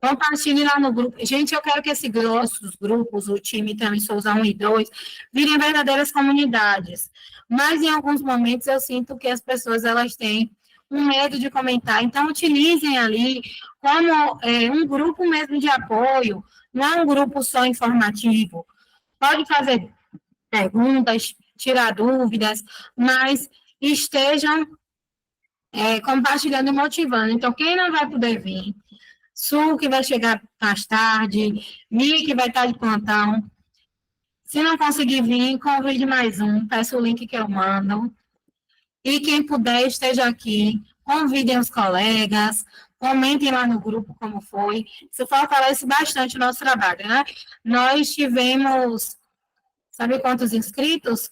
Compartilhe lá no grupo. Gente, eu quero que esses grupos, o time também Souza 1 e 2, virem verdadeiras comunidades. Mas, em alguns momentos, eu sinto que as pessoas elas têm um medo de comentar. Então, utilizem ali como um grupo mesmo de apoio, não é um grupo só informativo. Pode fazer perguntas, tirar dúvidas, mas estejam compartilhando e motivando. Então, quem não vai poder vir, Sul, que vai chegar mais tarde, Mi, que vai estar de plantão, se não conseguir vir, convide mais um, peça o link que eu mando. E quem puder, esteja aqui, convidem os colegas, comentem lá no grupo como foi. Isso fortalece bastante o nosso trabalho, né? Nós tivemos, sabe quantos inscritos?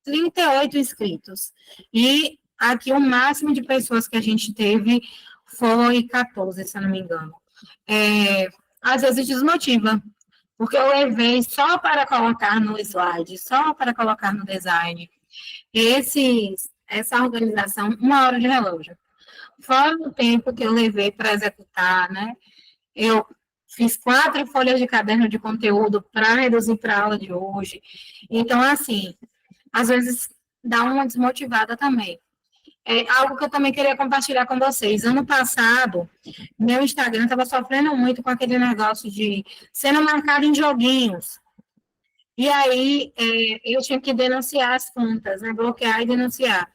38 inscritos. E aqui o máximo de pessoas que a gente teve foi 14, se eu não me engano. Às vezes desmotiva, porque eu levei só para colocar no slide, só para colocar no design, essa organização, 1 hora de relógio. Fora o tempo que eu levei para executar, né? Eu fiz 4 folhas de caderno de conteúdo para reduzir para a aula de hoje. Então, assim, às vezes dá uma desmotivada também. É algo que eu também queria compartilhar com vocês. Ano passado, meu Instagram estava sofrendo muito com aquele negócio de sendo marcado em joguinhos. E aí, eu tinha que denunciar as contas, né? Bloquear e denunciar.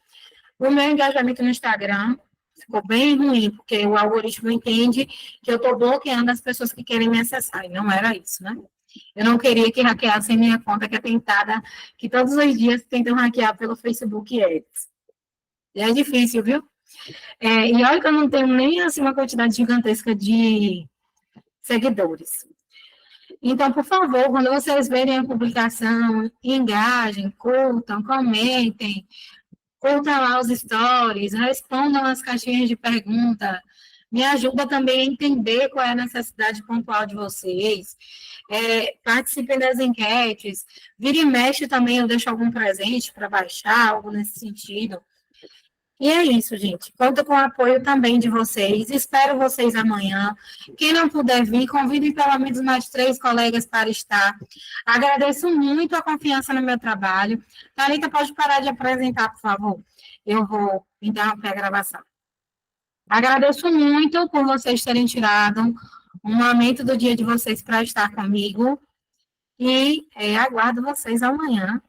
O meu engajamento no Instagram ficou bem ruim, porque o algoritmo entende que eu estou bloqueando as pessoas que querem me acessar. E não era isso, né? Eu não queria que hackeassem minha conta, que é tentada, que todos os dias tentam hackear pelo Facebook Ads. É difícil, viu? E olha que eu não tenho nem assim, uma quantidade gigantesca de seguidores. Então, por favor, quando vocês verem a publicação, engajem, curtam, comentem, curtam lá os stories, respondam as caixinhas de pergunta, me ajuda também a entender qual é a necessidade pontual de vocês, participem das enquetes, vira e mexe também, eu deixo algum presente para baixar, algo nesse sentido. E é isso, gente. Conto com o apoio também de vocês. Espero vocês amanhã. Quem não puder vir, convidem pelo menos mais 3 colegas para estar. Agradeço muito a confiança no meu trabalho. Thalita, pode parar de apresentar, por favor? Eu vou interromper a gravação. Agradeço muito por vocês terem tirado um momento do dia de vocês para estar comigo. E aguardo vocês amanhã